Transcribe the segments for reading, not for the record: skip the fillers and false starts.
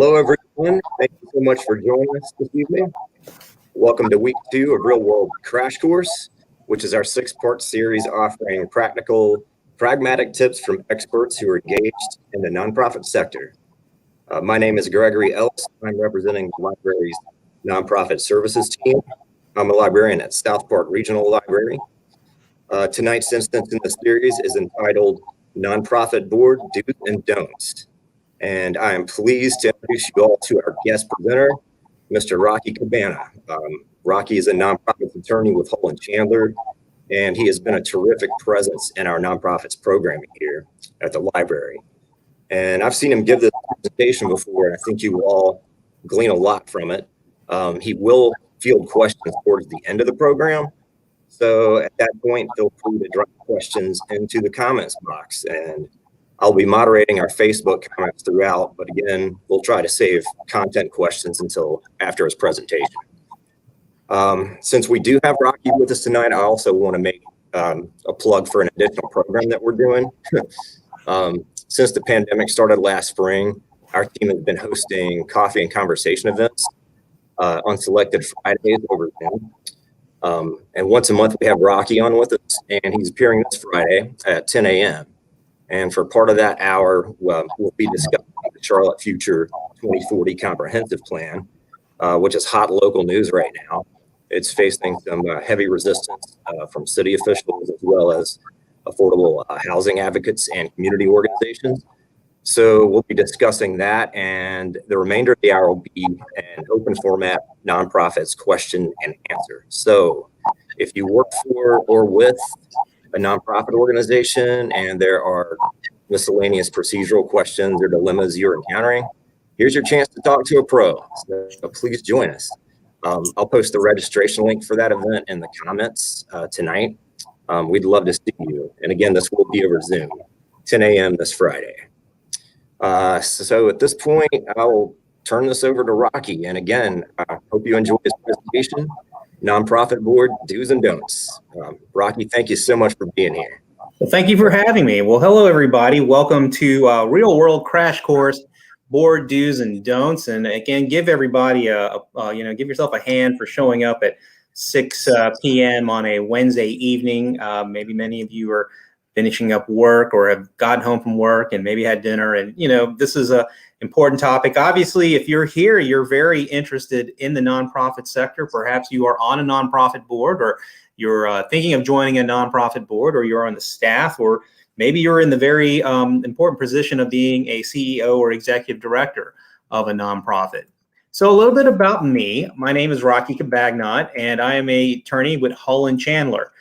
Hello, everyone. Thank you so much for joining us this evening. Welcome to week 2 of Real World Crash Course, which is our 6-part series offering practical, pragmatic tips from experts who are engaged in the nonprofit sector. My name is Gregory Ellis. I'm representing the library's nonprofit services team. I'm a librarian at South Park Regional Library. Tonight's instance in the series is entitled Nonprofit Board Do's and Don'ts. And I am pleased to introduce you all to our guest presenter, Mr. Rocky Cabagnot. Rocky is a nonprofit attorney with Hull & Chandler, and he has been a terrific presence in our nonprofits programming here at the library. And I've seen him give this presentation before, and I think you will all glean a lot from it. He will field questions towards the end of the program. So at that point, feel free to drop questions into the comments box, and I'll be moderating our Facebook comments throughout, but again, we'll try to save content questions until after his presentation. Since we do have Rocky with us tonight, I also want to make a plug for an additional program that we're doing. Since the pandemic started last spring, our team has been hosting coffee and conversation events on selected Fridays over Zoom. And once a month, we have Rocky on with us, and he's appearing this Friday at 10 a.m. And for part of that hour, we'll be discussing the Charlotte Future 2040 Comprehensive Plan, which is hot local news right now. It's facing some heavy resistance from city officials as well as affordable housing advocates and community organizations. So we'll be discussing that, and the remainder of the hour will be an open format nonprofits question and answer. So if you work for or with a nonprofit organization and there are miscellaneous procedural questions or dilemmas you're encountering, here's your chance to talk to a pro. So please join us. I'll post the registration link for that event in the comments tonight. We'd love to see you. And again, this will be over Zoom, 10 a.m. this Friday. So at this point, I'll turn this over to Rocky. And again, I hope you enjoy his presentation. Nonprofit Board Do's and Don'ts. Rocky, thank you so much for being here. Well, thank you for having me. Well, hello, everybody. Welcome to Real World Crash Course, Board Do's and Don'ts. And again, give everybody give yourself a hand for showing up at 6 p.m. on a Wednesday evening. Maybe many of you are finishing up work or have gotten home from work and maybe had dinner. And, this is a important topic. Obviously, if you're here, you're very interested in the nonprofit sector. Perhaps you are on a nonprofit board, or you're thinking of joining a nonprofit board, or you're on the staff, or maybe you're in the very important position of being a CEO or executive director of a nonprofit. So a little bit about me. My name is Rocky Cabagnot, and I am an attorney with Hull & Chandler,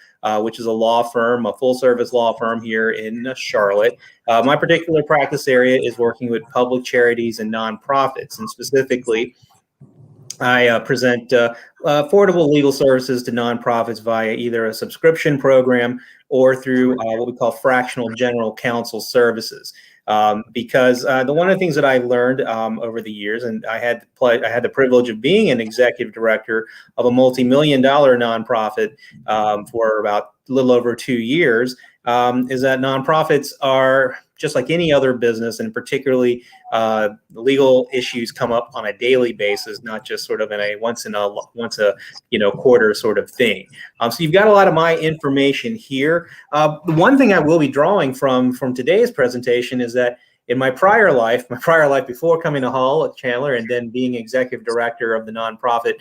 which is a law firm, a full-service law firm here in Charlotte. My particular practice area is working with public charities and nonprofits, and specifically, I present affordable legal services to nonprofits via either a subscription program or through what we call fractional general counsel services. Because one of the things that I've learned over the years, and I had the privilege of being an executive director of a multi-million-dollar nonprofit for about a little over 2 years, is that nonprofits are just like any other business, and particularly legal issues come up on a daily basis, not just sort of in a once a quarter sort of thing. So you've got a lot of my information here. The one thing I will be drawing from today's presentation is that in my prior life before coming to Hull & Chandler and then being executive director of the nonprofit,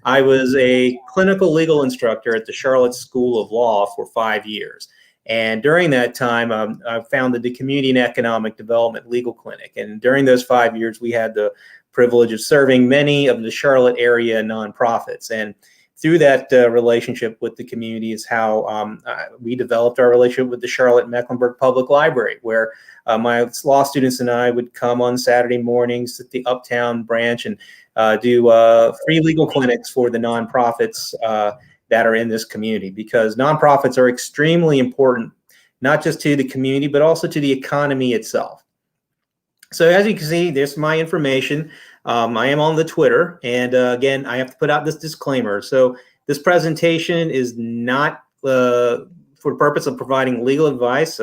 I was a clinical legal instructor at the Charlotte School of Law for 5 years. And during that time, I founded the Community and Economic Development Legal Clinic. And during those 5 years, we had the privilege of serving many of the Charlotte area nonprofits. And through that relationship with the community is how we developed our relationship with the Charlotte Mecklenburg Public Library, where my law students and I would come on Saturday mornings at the Uptown branch and do free legal clinics for the nonprofits that are in this community, because nonprofits are extremely important, not just to the community, but also to the economy itself. So as you can see, there's my information. I am on the Twitter, and again, I have to put out this disclaimer. So this presentation is not for the purpose of providing legal advice.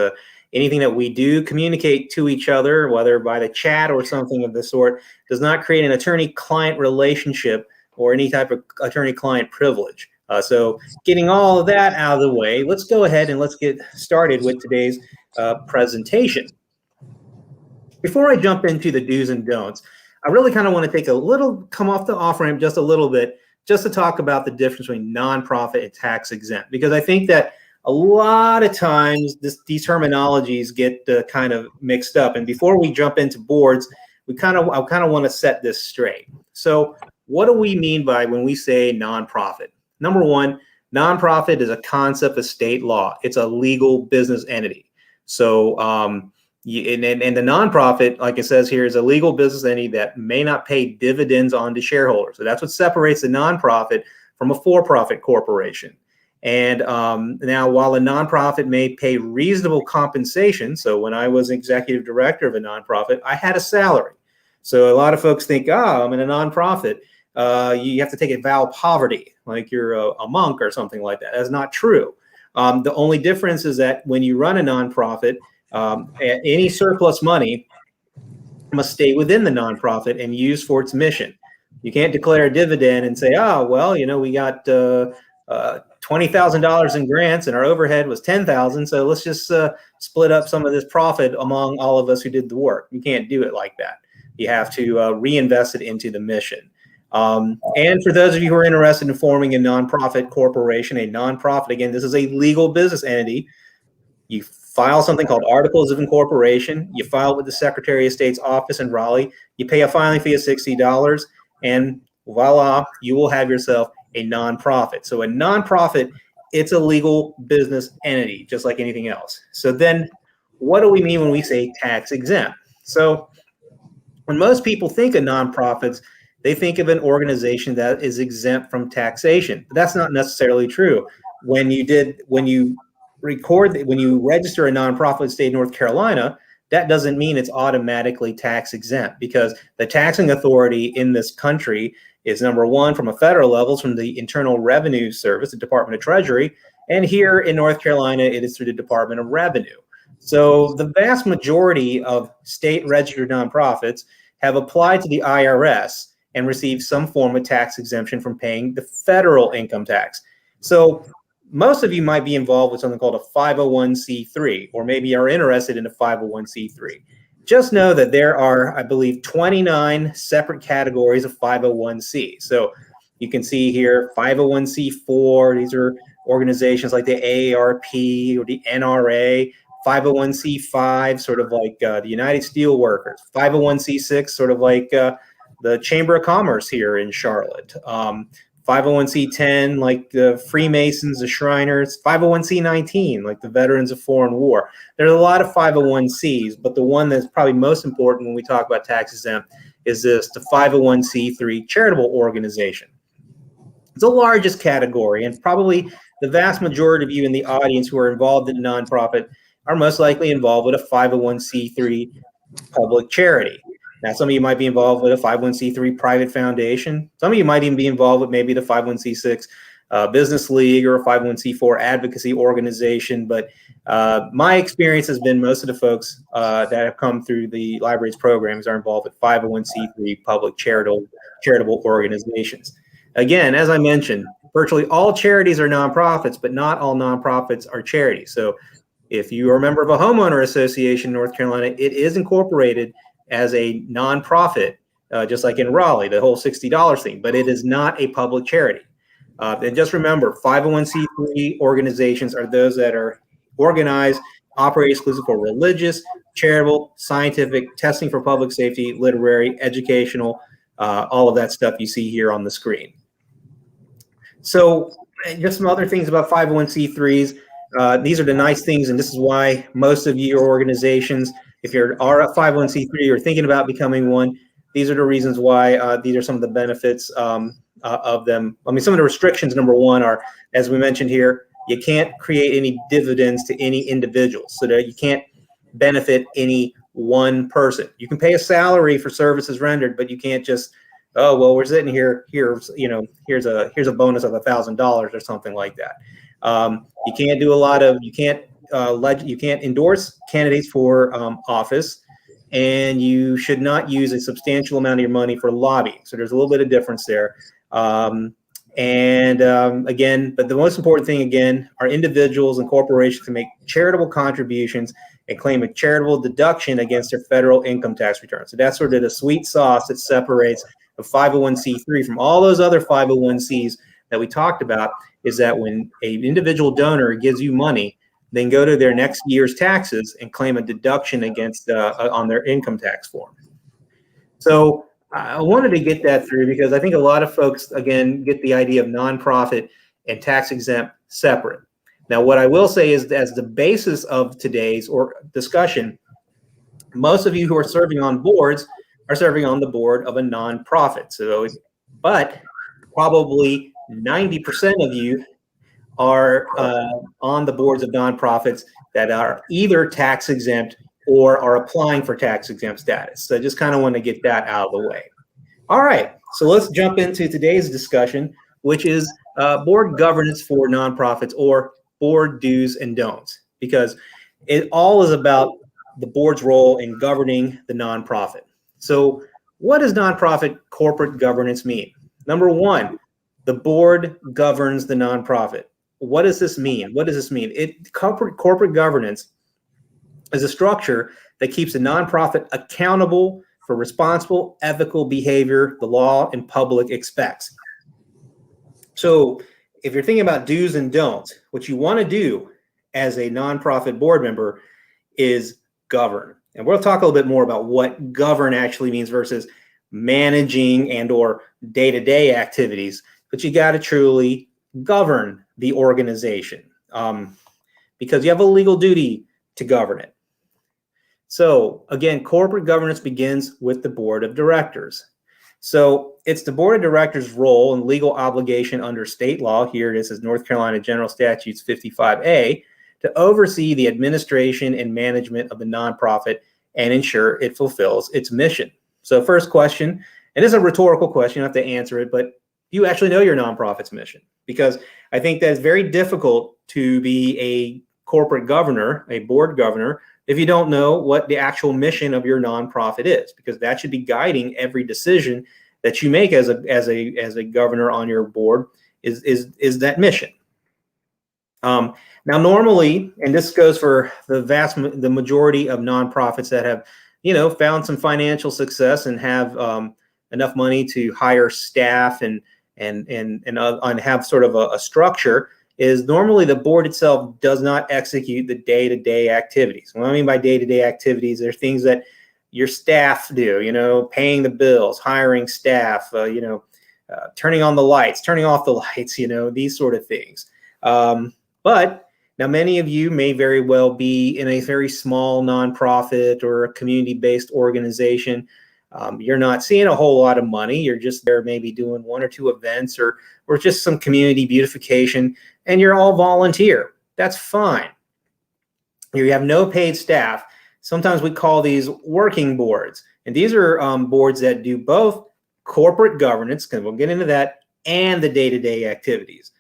anything that we do communicate to each other, whether by the chat or something of the sort, does not create an attorney-client relationship or any type of attorney-client privilege. So getting all of that out of the way, let's go ahead and let's get started with today's presentation. Before I jump into the do's and don'ts, I really kind of want to take a little, come off the off-ramp just a little bit, just to talk about the difference between nonprofit and tax exempt, because I think that a lot of times these terminologies get kind of mixed up. And before we jump into boards, I kind of want to set this straight. So what do we mean by when we say nonprofit? Number one, nonprofit is a concept of state law. It's a legal business entity. So, and the nonprofit, like it says here, is a legal business entity that may not pay dividends on to shareholders. So that's what separates a nonprofit from a for-profit corporation. And now, while a nonprofit may pay reasonable compensation, so when I was executive director of a nonprofit, I had a salary. So a lot of folks think, oh, I'm in a nonprofit. You have to take a vow of poverty, like you're a monk or something like that. That's not true. The only difference is that when you run a nonprofit, any surplus money must stay within the nonprofit and used for its mission. You can't declare a dividend and say, oh, well, you know, we got $20,000 in grants and our overhead was $10,000. So let's just split up some of this profit among all of us who did the work. You can't do it like that. You have to reinvest it into the mission. And for those of you who are interested in forming a nonprofit corporation, a nonprofit, again, this is a legal business entity. You file something called Articles of Incorporation. You file it with the Secretary of State's office in Raleigh. You pay a filing fee of $60, and voila, you will have yourself a nonprofit. So a nonprofit, it's a legal business entity, just like anything else. So then what do we mean when we say tax exempt? So when most people think of nonprofits, they think of an organization that is exempt from taxation, but that's not necessarily true. When you register a nonprofit in the state of North Carolina, that doesn't mean it's automatically tax exempt, because the taxing authority in this country is, number one, from a federal level, from the Internal Revenue Service, the Department of Treasury, and here in North Carolina, it is through the Department of Revenue. So the vast majority of state registered nonprofits have applied to the IRS and received some form of tax exemption from paying the federal income tax. So most of you might be involved with something called a 501c3, or maybe are interested in a 501c3. Just know that there are, I believe, 29 separate categories of 501c. So you can see here 501c4, these are organizations like the AARP or the NRA, 501c5, sort of like the United Steelworkers, 501c6, sort of like the Chamber of Commerce here in Charlotte, 501c10, like the Freemasons, the Shriners, 501c19, like the Veterans of Foreign War. There's a lot of 501cs, but the one that's probably most important when we talk about tax exempt is the 501c3 charitable organization. It's the largest category, and probably the vast majority of you in the audience who are involved in a nonprofit are most likely involved with a 501c3 public charity. Now, some of you might be involved with a 501c3 private foundation. Some of you might even be involved with maybe the 501c6 business league or a 501c4 advocacy organization. But my experience has been most of the folks that have come through the library's programs are involved with 501c3 public charitable organizations. Again, as I mentioned, virtually all charities are nonprofits, but not all nonprofits are charities. So if you are a member of a homeowner association in North Carolina, it is incorporated as a nonprofit, just like in Raleigh, the whole $60 thing, but it is not a public charity. And just remember, 501c3 organizations are those that are organized, operate exclusively for religious, charitable, scientific, testing for public safety, literary, educational, all of that stuff you see here on the screen. So just some other things about 501c3s. These are the nice things, and this is why most of your organizations, if you are a 501c3 or thinking about becoming one, these are the reasons why these are some of the benefits of them. I mean, some of the restrictions, number one, are, as we mentioned here, you can't create any dividends to any individual, so that you can't benefit any one person. You can pay a salary for services rendered, but you can't just, oh, well, we're sitting here, here's a bonus of $1,000 or something like that. You can't do you can't you can't endorse candidates for office, and you should not use a substantial amount of your money for lobbying. So there's a little bit of difference there. Again, but the most important thing, again, are individuals and corporations to make charitable contributions and claim a charitable deduction against their federal income tax return. So that's sort of the sweet sauce that separates a 501c3 from all those other 501cs that we talked about, is that when an individual donor gives you money, then go to their next year's taxes and claim a deduction against on their income tax form. So I wanted to get that through because I think a lot of folks, again, get the idea of nonprofit and tax exempt separate. Now, what I will say is, as the basis of today's discussion, most of you who are serving on boards are serving on the board of a nonprofit. So, but probably 90% of you are on the boards of nonprofits that are either tax exempt or are applying for tax exempt status. So I just kind of want to get that out of the way. All right, so let's jump into today's discussion, which is board governance for nonprofits, or board do's and don'ts, because it all is about the board's role in governing the nonprofit. So what does nonprofit corporate governance mean? Number one, the board governs the nonprofit. What does this mean? What does this mean? Corporate governance is a structure that keeps the nonprofit accountable for responsible, ethical behavior the law and public expects. So if you're thinking about do's and don'ts, what you want to do as a nonprofit board member is govern. And we'll talk a little bit more about what govern actually means versus managing and or day-to-day activities, but you got to truly govern the organization because you have a legal duty to govern it. So again, corporate governance begins with the board of directors. So it's the board of directors' role and legal obligation under state law, here it is North Carolina General Statutes 55A, to oversee the administration and management of the nonprofit and ensure it fulfills its mission. So first question, and it's a rhetorical question, you don't have to answer it, but do you actually know your nonprofit's mission? Because I think that it's very difficult to be a corporate governor, a board governor, if you don't know what the actual mission of your nonprofit is, because that should be guiding every decision that you make as a governor on your board is that mission. Now, normally, and this goes for the majority of nonprofits that have, found some financial success and have enough money to hire staff and have sort of a structure, is normally the board itself does not execute the day-to-day activities. What I mean by day-to-day activities, they're things that your staff do, paying the bills, hiring staff, turning on the lights, turning off the lights, these sort of things. But now many of you may very well be in a very small nonprofit or a community-based organization. You're not seeing a whole lot of money. You're just there maybe doing one or two events or just some community beautification, and you're all volunteer. That's fine. You have no paid staff. Sometimes we call these working boards. And these are boards that do both corporate governance, because we'll get into that, and the day-to-day activities.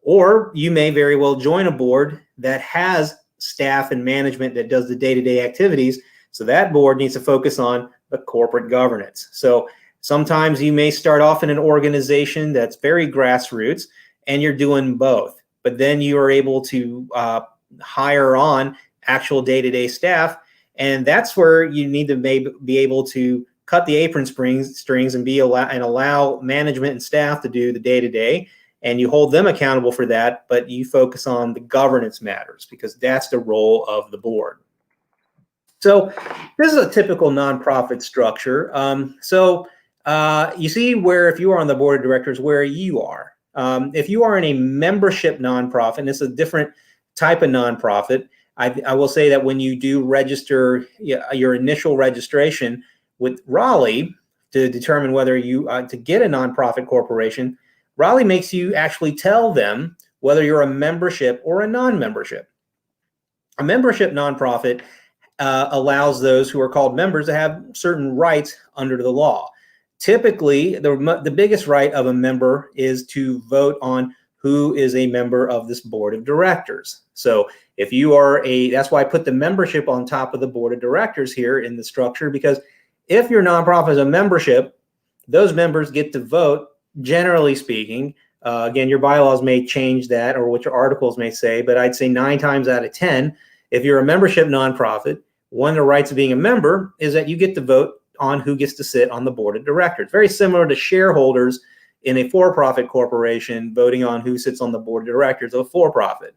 Or you may very well join a board that has staff and management that does the day-to-day activities. So that board needs to focus on the corporate governance. So sometimes you may start off in an organization that's very grassroots and you're doing both, but then you are able to hire on actual day-to-day staff. And that's where you need to be able to cut the apron strings and allow management and staff to do the day-to-day, and you hold them accountable for that, but you focus on the governance matters because that's the role of the board. So this is a typical nonprofit structure. You see where, if you are on the board of directors, where you are. If you are in a membership nonprofit, and it's a different type of nonprofit, I will say that when you do register your initial registration with Raleigh to determine whether you to get a nonprofit corporation, Raleigh makes you actually tell them whether you're a membership or a non-membership. A membership nonprofit allows those who are called members to have certain rights under the law. Typically, the biggest right of a member is to vote on who is a member of this board of directors. So If you are that's why I put the membership on top of the board of directors here in the structure, because if your nonprofit is a membership, those members get to vote, generally speaking. Again, your bylaws may change that, or what your articles may say, but I'd say 9 times out of 10, if you're a membership nonprofit, one of the rights of being a member is that you get to vote on who gets to sit on the board of directors. Very similar to shareholders in a for-profit corporation voting on who sits on the board of directors of a for-profit.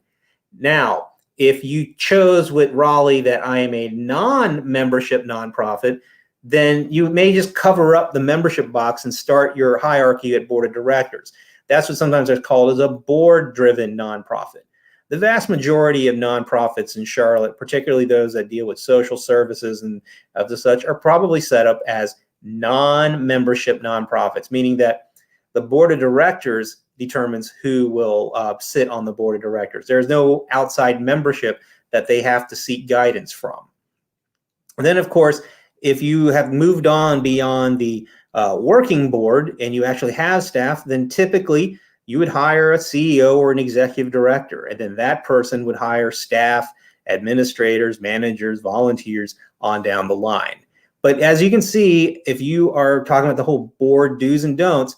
Now, if you chose with Raleigh that I am a non-membership nonprofit, then you may just cover up the membership box and start your hierarchy at board of directors. That's what sometimes they're called as a board-driven nonprofit. The vast majority of nonprofits in Charlotte, particularly those that deal with social services and of the such, are probably set up as non-membership nonprofits, meaning that the board of directors determines who will sit on the board of directors. There's no outside membership that they have to seek guidance from. And then, of course, if you have moved on beyond the working board and you actually have staff, then typically you would hire a CEO or an executive director, and then that person would hire staff, administrators, managers, volunteers on down the line. But as you can see, if you are talking about the whole board do's and don'ts,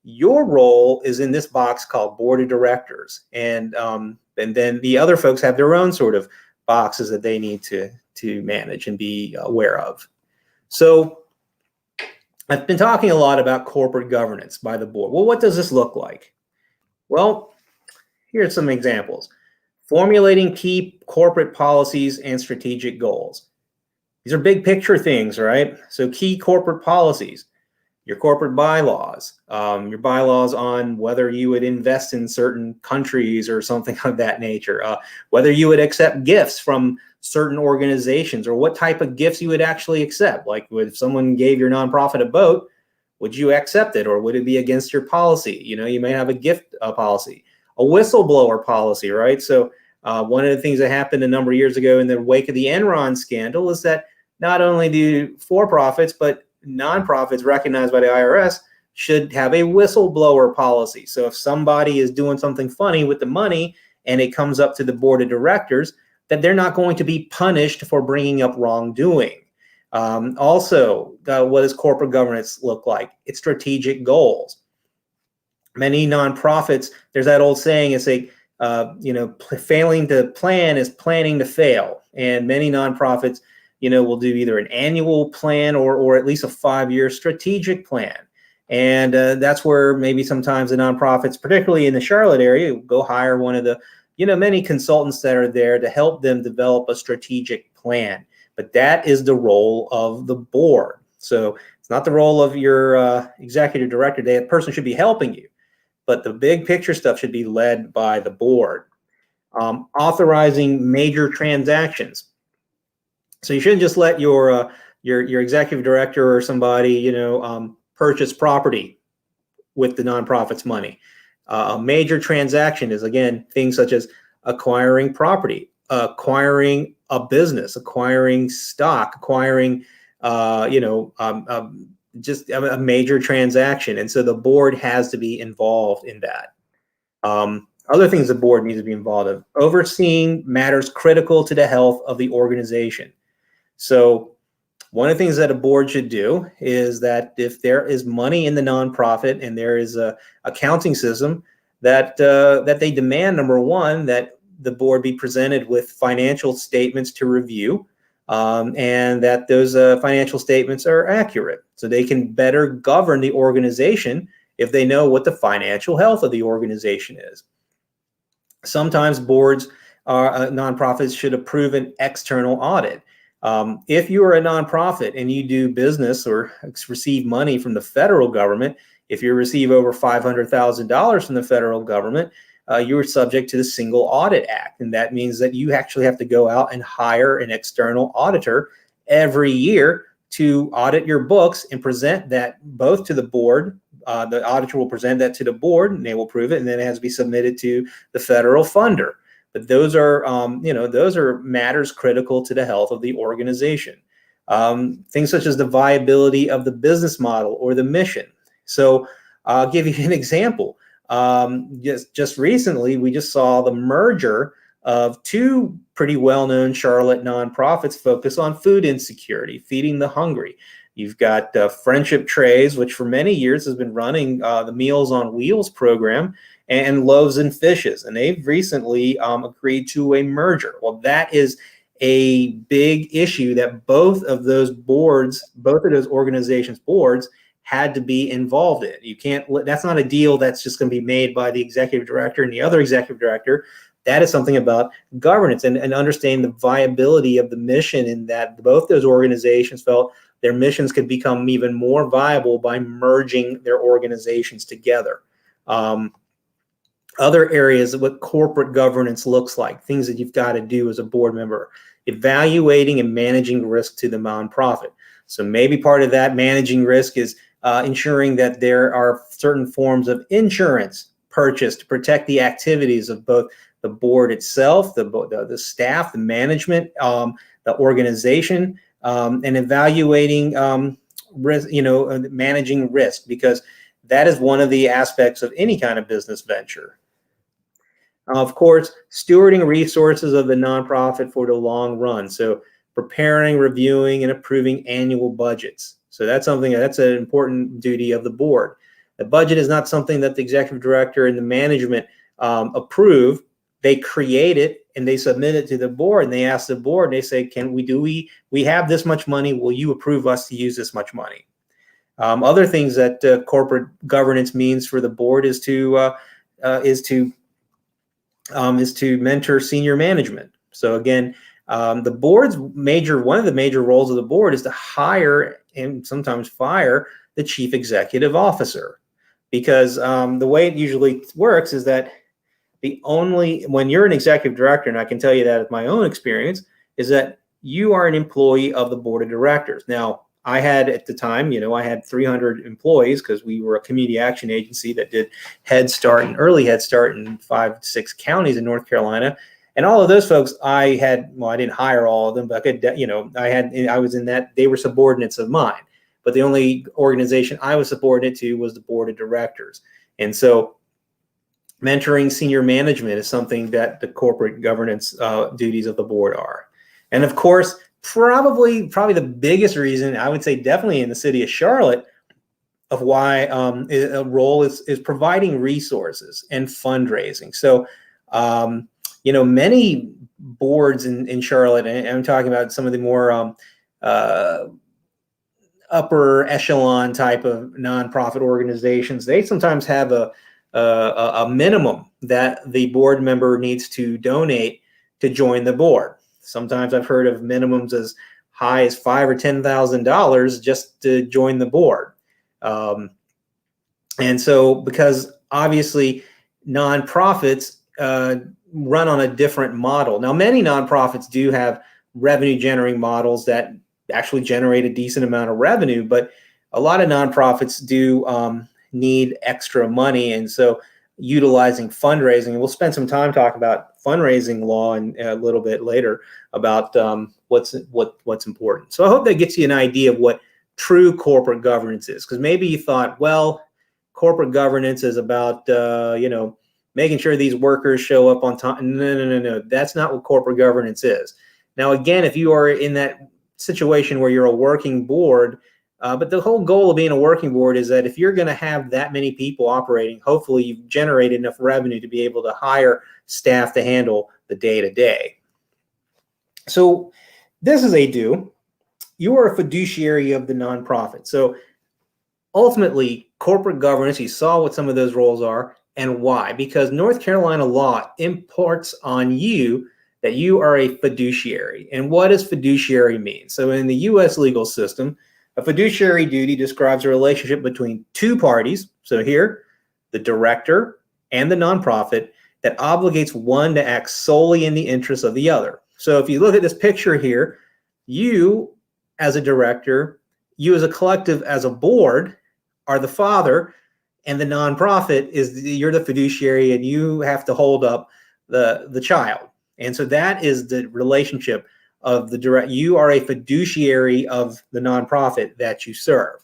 your role is in this box called board of directors. And then the other folks have their own sort of boxes that they need to manage and be aware of. So I've been talking a lot about corporate governance by the board. Well, what does this look like? Well, here are some examples. Formulating key corporate policies and strategic goals. These are big picture things, right? So key corporate policies, your corporate bylaws, your bylaws on whether you would invest in certain countries or something of that nature, whether you would accept gifts from certain organizations or what type of gifts you would actually accept. Like if someone gave your nonprofit a boat, would you accept it, or would it be against your policy? You know, you may have a gift policy, a whistleblower policy, right? So one of the things that happened a number of years ago in the wake of the Enron scandal is that not only do for-profits, but nonprofits recognized by the IRS should have a whistleblower policy. So if somebody is doing something funny with the money and it comes up to the board of directors, that they're not going to be punished for bringing up wrongdoing. Also, what does corporate governance look like? It's strategic goals. Many nonprofits, there's that old saying, it's failing to plan is planning to fail. And many nonprofits, will do either an annual plan or at least a 5-year strategic plan. And that's where maybe sometimes the nonprofits, particularly in the Charlotte area, go hire one of the, many consultants that are there to help them develop a strategic plan. But that is the role of the board. So it's not the role of your executive director. That person should be helping you, but the big picture stuff should be led by the board. Authorizing major transactions. So you shouldn't just let your executive director or somebody, purchase property with the nonprofit's money. A major transaction is, again, things such as acquiring property, acquiring a business, acquiring stock, acquiring, just a major transaction. And so the board has to be involved in that. Other things the board needs to be involved in: overseeing matters critical to the health of the organization. So one of the things that a board should do is that if there is money in the nonprofit and there is a accounting system, that they demand, number one, that the board be presented with financial statements to review, and that those financial statements are accurate, so they can better govern the organization if they know what the financial health of the organization is. Sometimes boards, nonprofits should approve an external audit. If you are a nonprofit and you do business or receive money from the federal government, if you receive over $500,000 from the federal government, you are subject to the Single Audit Act. And that means that you actually have to go out and hire an external auditor every year to audit your books and present that both to the board. The auditor will present that to the board and they will approve it, and then it has to be submitted to the federal funder. But those are, those are matters critical to the health of the organization. Things such as the viability of the business model or the mission. So I'll give you an example. Just recently, we just saw the merger of two pretty well-known Charlotte nonprofits focused on food insecurity, feeding the hungry. You've got Friendship Trays, which for many years has been running the Meals on Wheels program, and Loaves and Fishes, and they've recently agreed to a merger. Well, that is a big issue that both of those organizations' boards had to be involved in. You can't, that's not a deal that's just going to be made by the executive director and the other executive director. That is something about governance and understanding the viability of the mission, in that both those organizations felt their missions could become even more viable by merging their organizations together. Other areas of what corporate governance looks like, things that you've got to do as a board member: evaluating and managing risk to the nonprofit. So maybe part of that managing risk is ensuring that there are certain forms of insurance purchased to protect the activities of both the board itself, the staff, the management, the organization, and evaluating risk, managing risk, because that is one of the aspects of any kind of business venture. Of course, stewarding resources of the nonprofit for the long run. So preparing, reviewing, and approving annual budgets. So that's something that's an important duty of the board. The budget is not something that the executive director and the management approve. They create it and they submit it to the board, and they ask the board, and they say, we have this much money, will you approve us to use this much money? Other things that corporate governance means for the board is to mentor senior management. So again, the board's one of the major roles of the board is to hire and sometimes fire the chief executive officer, because the way it usually works is that when you're an executive director, and I can tell you that with my own experience, is that you are an employee of the board of directors. Now, I had at the time, I had 300 employees, because we were a community action agency that did Head Start and early Head Start in 5 to 6 counties in North Carolina. And all of those folks, I didn't hire all of them, but I was in that, they were subordinates of mine. But the only organization I was subordinate to was the board of directors. And so mentoring senior management is something that the corporate governance duties of the board are. And of course, probably the biggest reason, I would say definitely in the city of Charlotte, of why a role is providing resources and fundraising. So, many boards in Charlotte, and I'm talking about some of the more upper echelon type of nonprofit organizations, they sometimes have a minimum that the board member needs to donate to join the board. Sometimes I've heard of minimums as high as $5,000 or $10,000 just to join the board. And so, because obviously nonprofits run on a different model. Now, many nonprofits do have revenue generating models that actually generate a decent amount of revenue, but a lot of nonprofits do need extra money. And so utilizing fundraising, and we'll spend some time talking about fundraising law in a little bit later about what's important. So I hope that gets you an idea of what true corporate governance is, because maybe you thought, well, corporate governance is about making sure these workers show up on time. No. That's not what corporate governance is. Now, again, if you are in that situation where you're a working board, but the whole goal of being a working board is that if you're going to have that many people operating, hopefully you've generated enough revenue to be able to hire staff to handle the day-to-day. So this is a do. You are a fiduciary of the nonprofit. So ultimately, corporate governance, you saw what some of those roles are and why. Because North Carolina law imports on you that you are a fiduciary. And what does fiduciary mean? So in the U.S. legal system, a fiduciary duty describes a relationship between two parties, so here, the director and the nonprofit, that obligates one to act solely in the interest of the other. So if you look at this picture here, you as a director, you as a collective, as a board, are the father, and the nonprofit you're the fiduciary, and you have to hold up the child. And so that is the relationship of you are a fiduciary of the nonprofit that you serve.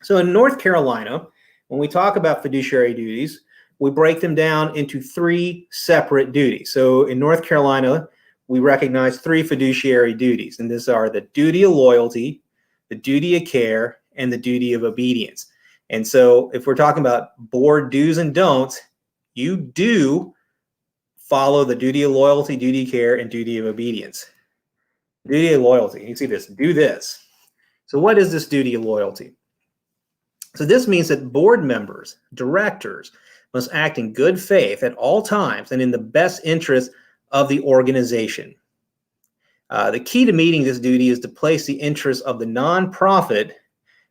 So in North Carolina, when we talk about fiduciary duties, we break them down into 3 separate duties. So in North Carolina, we recognize 3 fiduciary duties, and these are the duty of loyalty, the duty of care, and the duty of obedience. And so if we're talking about board do's and don'ts, you do follow the duty of loyalty, duty of care, and duty of obedience. Duty of loyalty, you can see this, do this. So what is this duty of loyalty? So this means that board members, directors, must act in good faith at all times and in the best interest of the organization. The key to meeting this duty is to place the interests of the nonprofit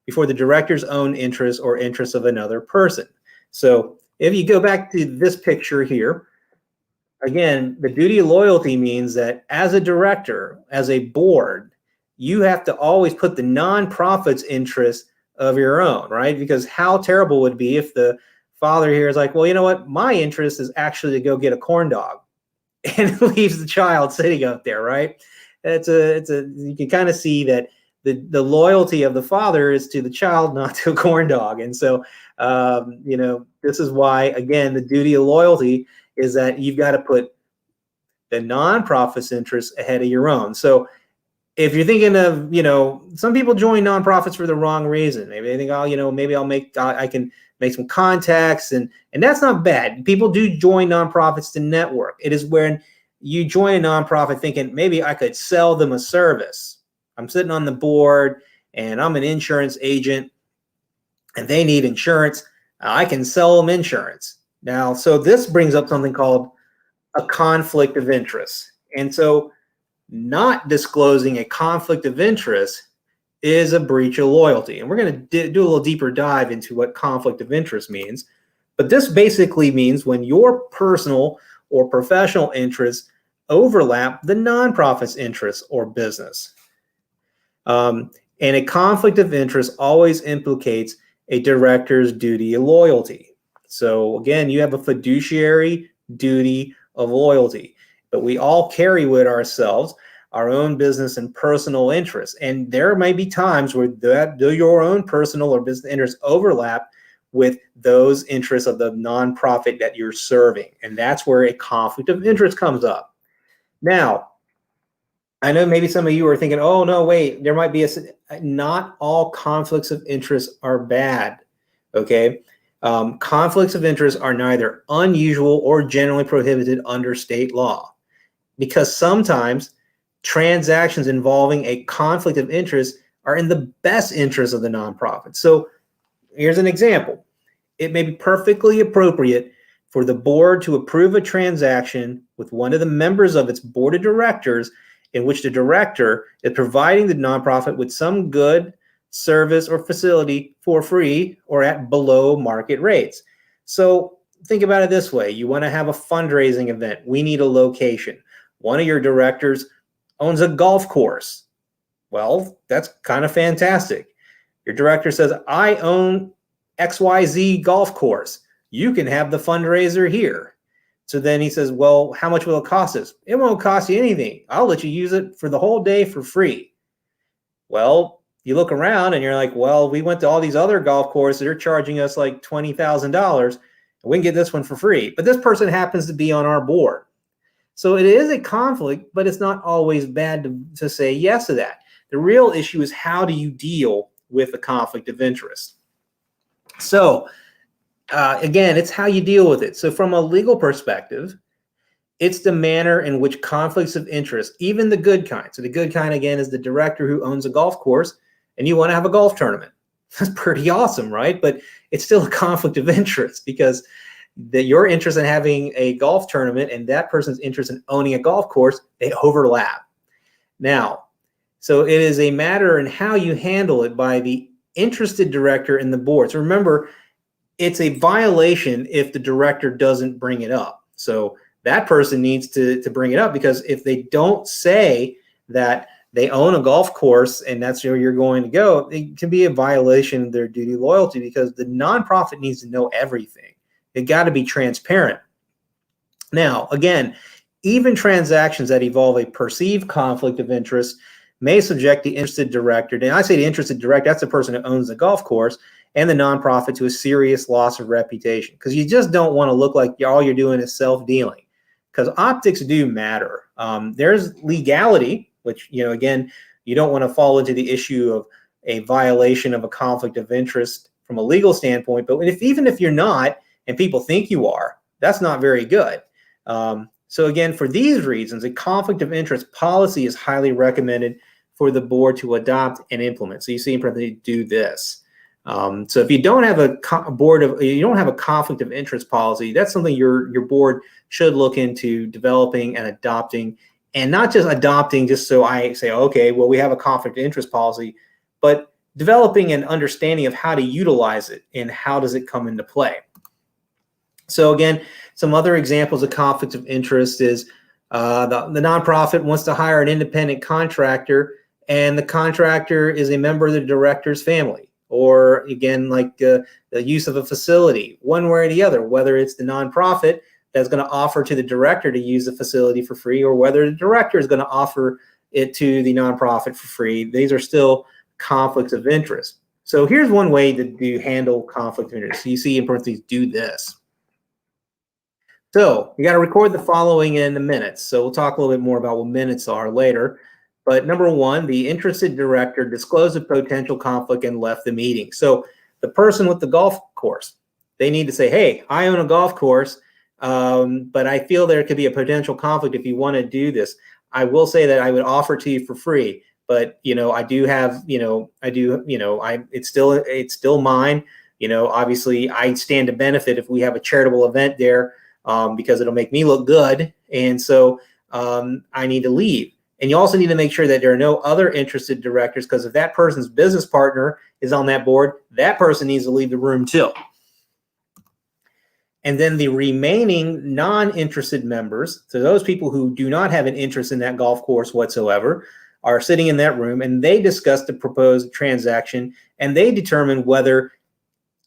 before the director's own interests or interests of another person. So if you go back to this picture here, again, the duty of loyalty means that as a director, as a board, you have to always put the nonprofit's interest of your own, right? Because how terrible would it be if the father here is like, well, you know what? My interest is actually to go get a corn dog, and leaves the child sitting up there, right? You can kind of see that the loyalty of the father is to the child, not to a corn dog. And so, this is why, again, the duty of loyalty is that you've got to put the nonprofit's interests ahead of your own. So if you're thinking of, some people join nonprofits for the wrong reason. Maybe they think, oh, maybe I can make some contacts, and that's not bad. People do join nonprofits to network. It is when you join a nonprofit thinking, maybe I could sell them a service. I'm sitting on the board and I'm an insurance agent and they need insurance. I can sell them insurance. Now, so this brings up something called a conflict of interest. And so not disclosing a conflict of interest is a breach of loyalty. And we're going to do a little deeper dive into what conflict of interest means. But this basically means when your personal or professional interests overlap the nonprofit's interests or business. And a conflict of interest always implicates a director's duty of loyalty. So again, you have a fiduciary duty of loyalty, but we all carry with ourselves our own business and personal interests. And there may be times where your own personal or business interests overlap with those interests of the nonprofit that you're serving. And that's where a conflict of interest comes up. Now, I know maybe some of you are thinking, oh, no, wait, there might be not all conflicts of interest are bad, okay? Conflicts of interest are neither unusual or generally prohibited under state law, because sometimes transactions involving a conflict of interest are in the best interest of the nonprofit. So here's an example. It may be perfectly appropriate for the board to approve a transaction with one of the members of its board of directors in which the director is providing the nonprofit with some good, service, or facility for free or at below market rates. So think about it this way. You want to have a fundraising event. We need a location. One of your directors owns a golf course. Well, that's kind of fantastic. Your director says, I own XYZ golf course. You can have the fundraiser here. So then he says, well, how much will it cost us? It won't cost you anything. I'll let you use it for the whole day for free. Well, you look around and you're like, well, we went to all these other golf courses. They're charging us like $20,000. And we can get this one for free. But this person happens to be on our board. So it is a conflict, but it's not always bad to say yes to that. The real issue is, how do you deal with a conflict of interest? So again, it's how you deal with it. So from a legal perspective, it's the manner in which conflicts of interest, even the good kind. So the good kind, again, is the director who owns a golf course and you want to have a golf tournament. That's pretty awesome, right? But it's still a conflict of interest, because your interest in having a golf tournament and that person's interest in owning a golf course, they overlap. Now, so it is a matter in how you handle it by the interested director and the board. So remember, it's a violation if the director doesn't bring it up. So that person needs to bring it up, because if they don't say that they own a golf course and that's where you're going to go, it can be a violation of their duty of loyalty, because the nonprofit needs to know everything. It got to be transparent. Now, again, even transactions that involve a perceived conflict of interest may subject the interested director. And I say the interested director, that's the person who owns the golf course, and the nonprofit to a serious loss of reputation, because you just don't want to look like all you're doing is self-dealing, because optics do matter. There's legality, which, again, you don't want to fall into the issue of a violation of a conflict of interest from a legal standpoint, but even if you're not and people think you are, that's not very good. So again, for these reasons, a conflict of interest policy is highly recommended for the board to adopt and implement. So you see in parentheses, do this. So if you don't have a conflict of interest policy, that's something your board should look into developing and adopting, and not just adopting just so I say, okay, well, we have a conflict of interest policy, but developing an understanding of how to utilize it and how does it come into play. So again, some other examples of conflict of interest is the nonprofit wants to hire an independent contractor, and the contractor is a member of the director's family. Or again, like the use of a facility, one way or the other, whether it's the nonprofit that's going to offer to the director to use the facility for free, or whether the director is going to offer it to the nonprofit for free. These are still conflicts of interest. So here's one way to handle conflict of interest. So you see in parentheses, do this. So you got to record the following in the minutes. So we'll talk a little bit more about what minutes are later. But number one, the interested director disclosed a potential conflict and left the meeting. So the person with the golf course, they need to say, hey, I own a golf course, but I feel there could be a potential conflict if you want to do this. I will say that I would offer to you for free, but I do have, it's still mine. Obviously I stand to benefit if we have a charitable event there, because it'll make me look good. And so I need to leave. And you also need to make sure that there are no other interested directors, because if that person's business partner is on that board, that person needs to leave the room too. And then the remaining non-interested members, so those people who do not have an interest in that golf course whatsoever, are sitting in that room, and they discuss the proposed transaction, and they determine whether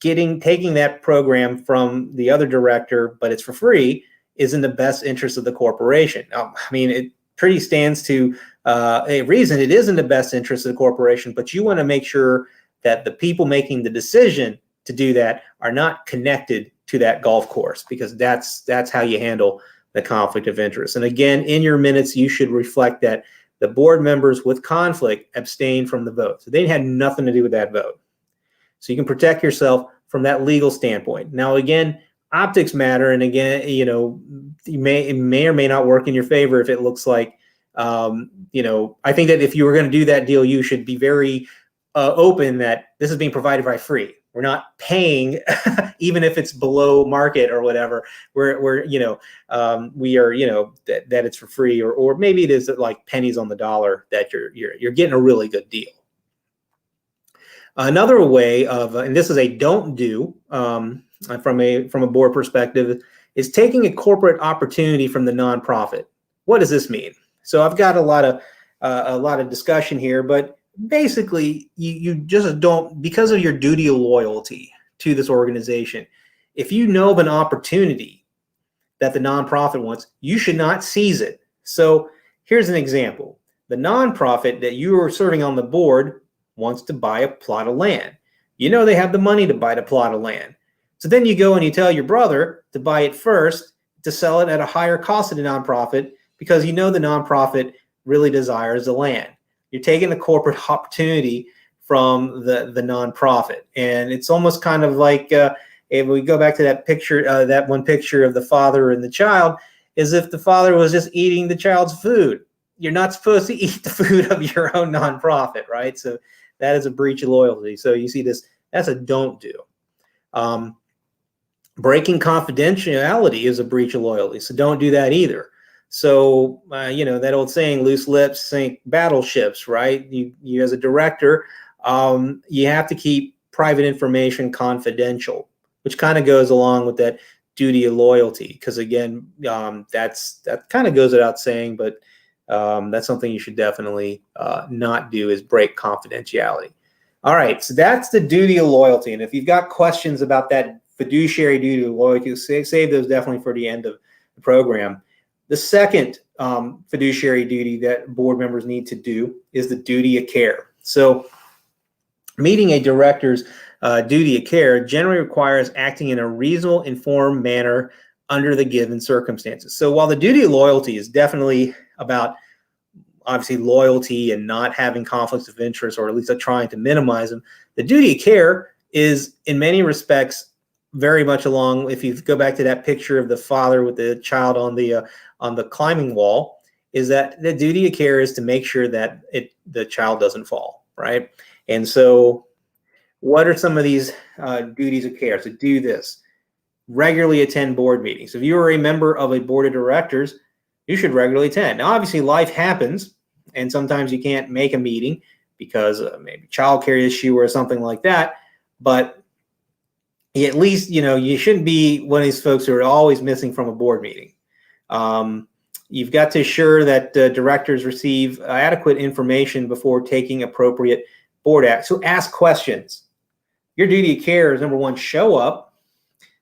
taking that program from the other director, but it's for free, is in the best interest of the corporation. It pretty stands to a reason it is in the best interest of the corporation, but you want to make sure that the people making the decision to do that are not connected to that golf course, because that's how you handle the conflict of interest. And again, in your minutes, you should reflect that the board members with conflict abstained from the vote. So they had nothing to do with that vote. So you can protect yourself from that legal standpoint. Now, again, optics matter, and again, it may or may not work in your favor if it looks like, I think that if you were going to do that deal, you should be very open that this is being provided by free. We're not paying, even if it's below market or whatever. We are, that it's for free, or maybe it is like pennies on the dollar that you're getting a really good deal. Another way of, and this is a don't do, from a board perspective, is taking a corporate opportunity from the nonprofit. What does this mean? So I've got a lot of discussion here, but basically you just don't, because of your duty of loyalty to this organization, if you know of an opportunity that the nonprofit wants, you should not seize it. So here's an example. The nonprofit that you are serving on the board wants to buy a plot of land. They have the money to buy the plot of land. So then you go and you tell your brother to buy it first, to sell it at a higher cost to the nonprofit, because the nonprofit really desires the land. You're taking the corporate opportunity from the nonprofit. And it's almost kind of like, if we go back to that picture, that one picture of the father and the child, as if the father was just eating the child's food. You're not supposed to eat the food of your own nonprofit, right? So that is a breach of loyalty. So you see this, that's a don't do. Breaking confidentiality is a breach of loyalty. So don't do that either. So, that old saying, loose lips sink battleships, right? You as a director, you have to keep private information confidential, which kind of goes along with that duty of loyalty. Because again, that kind of goes without saying, but that's something you should definitely not do, is break confidentiality. All right, so that's the duty of loyalty. And if you've got questions about that fiduciary duty of loyalty, save those definitely for the end of the program. The second fiduciary duty that board members need to do is the duty of care. So meeting a director's duty of care generally requires acting in a reasonable, informed manner under the given circumstances. So while the duty of loyalty is definitely about obviously loyalty and not having conflicts of interest, or at least trying to minimize them, the duty of care is in many respects very much along, if you go back to that picture of the father with the child on the climbing wall, is that the duty of care is to make sure that the child doesn't fall, right? And so what are some of these duties of care? So do this. Regularly attend board meetings. If you are a member of a board of directors, you should regularly attend. Now, obviously, life happens, and sometimes you can't make a meeting because maybe childcare issue or something like that. But at least, you shouldn't be one of these folks who are always missing from a board meeting. You've got to ensure that directors receive adequate information before taking appropriate board action. So ask questions. Your duty of care is, number one, show up.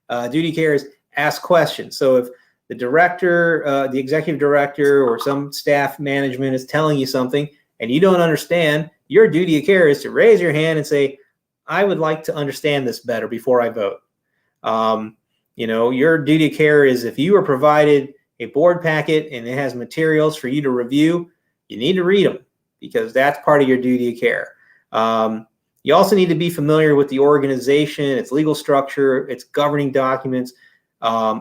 Duty of care is ask questions. So if the director, the executive director, or some staff management is telling you something and you don't understand, your duty of care is to raise your hand and say, I would like to understand this better before I vote. Your duty of care is, if you are provided a board packet and it has materials for you to review, you need to read them, because that's part of your duty of care. You also need to be familiar with the organization, its legal structure, its governing documents,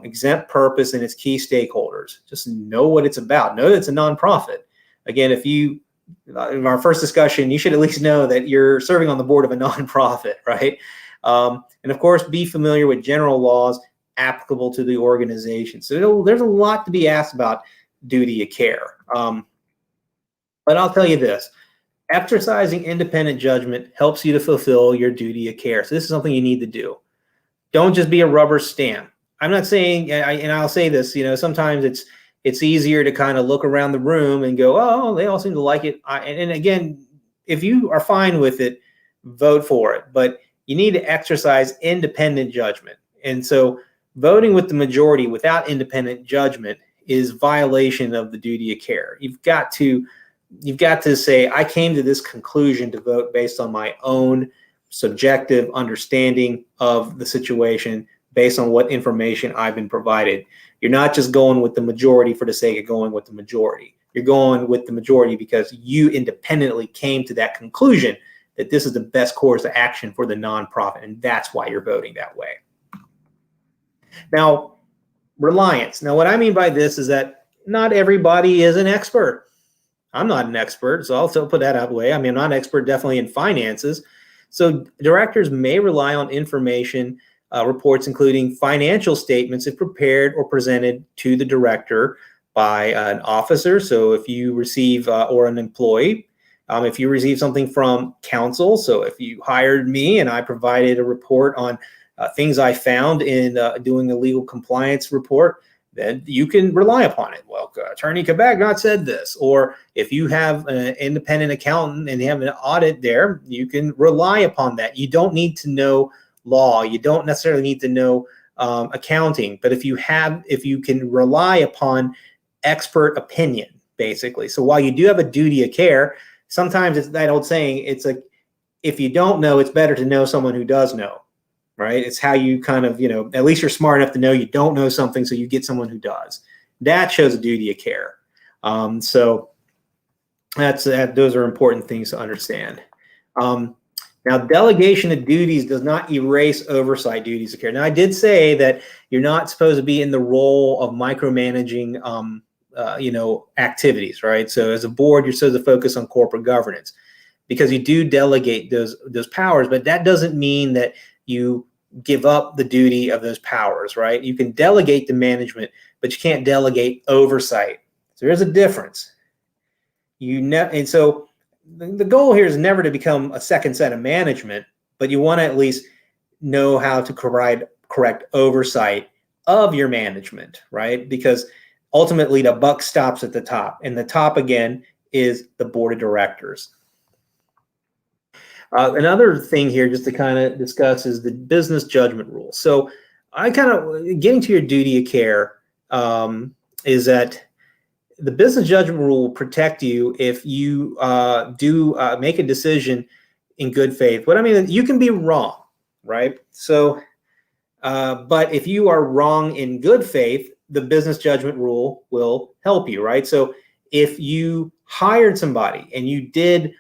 exempt purpose, and its key stakeholders. Just know what it's about. Know that it's a nonprofit. Again, in our first discussion, you should at least know that you're serving on the board of a nonprofit, right? And of course, be familiar with general laws applicable to the organization. So there's a lot to be asked about duty of care. But I'll tell you this. Exercising independent judgment helps you to fulfill your duty of care. So this is something you need to do. Don't just be a rubber stamp. I'm not saying, and I'll say this, sometimes it's easier to kind of look around the room and go, oh, they all seem to like it. And again, if you are fine with it, vote for it. But you need to exercise independent judgment. And so voting with the majority without independent judgment is violation of the duty of care. You've got to say, I came to this conclusion to vote based on my own subjective understanding of the situation, based on what information I've been provided. You're not just going with the majority for the sake of going with the majority. You're going with the majority because you independently came to that conclusion that this is the best course of action for the nonprofit, and that's why you're voting that way. Now, reliance. Now, what I mean by this is that not everybody is an expert. I'm not an expert, so I'll still put that out of the way. I mean, I'm not an expert definitely in finances. So directors may rely on information, reports including financial statements if prepared or presented to the director by an officer. So if you receive, or an employee, if you receive something from counsel, so if you hired me and I provided a report on things I found in doing a legal compliance report, then you can rely upon it. Well, Attorney Cabagnot said this. Or if you have an independent accountant and you have an audit there, you can rely upon that. You don't need to know law. You don't necessarily need to know accounting. But if you can rely upon expert opinion, basically. So while you do have a duty of care, sometimes it's that old saying, it's like, if you don't know, it's better to know someone who does know. Right? It's how you kind of, at least you're smart enough to know you don't know something, so you get someone who does. That shows a duty of care. So those are important things to understand. Now, delegation of duties does not erase oversight duties of care. Now, I did say that you're not supposed to be in the role of micromanaging, activities, right? So as a board, you're supposed to focus on corporate governance, because you do delegate those powers, but that doesn't mean that you give up the duty of those powers, right? You can delegate the management, but you can't delegate oversight. So there's a difference. And so the goal here is never to become a second set of management, but you want to at least know how to provide correct oversight of your management, right? Because ultimately the buck stops at the top, and the top again is the board of directors. Another thing here just to kind of discuss is the business judgment rule. So getting to your duty of care is that the business judgment rule will protect you if you do make a decision in good faith. What I mean, you can be wrong. right? So, but if you are wrong in good faith, the business judgment rule will help you, right? So if you hired somebody and you did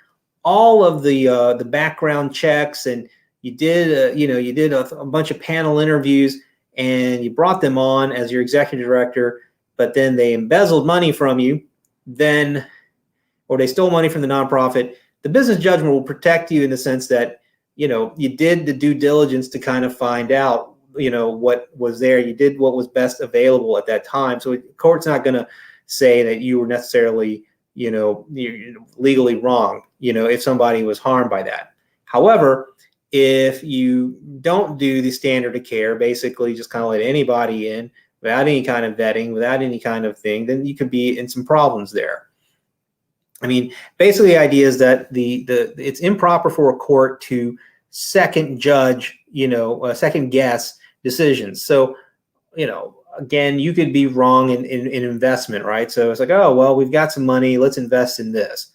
all of the background checks and you did you did a bunch of panel interviews and you brought them on as your executive director, but then they embezzled money from you, then, or they stole money from the nonprofit, the business judgment will protect you in the sense that, you did the due diligence to kind of find out, what was there. You did what was best available at that time. So the court's not going to say that you were necessarily, you're legally wrong, if somebody was harmed by that. However, if you don't do the standard of care, basically just kind of let anybody in without any kind of vetting, without any kind of thing, then you could be in some problems there. I mean, basically the idea is that it's improper for a court to second judge, second guess decisions. So, again, you could be wrong in investment, right? So it's like, oh, well, we've got some money, let's invest in this.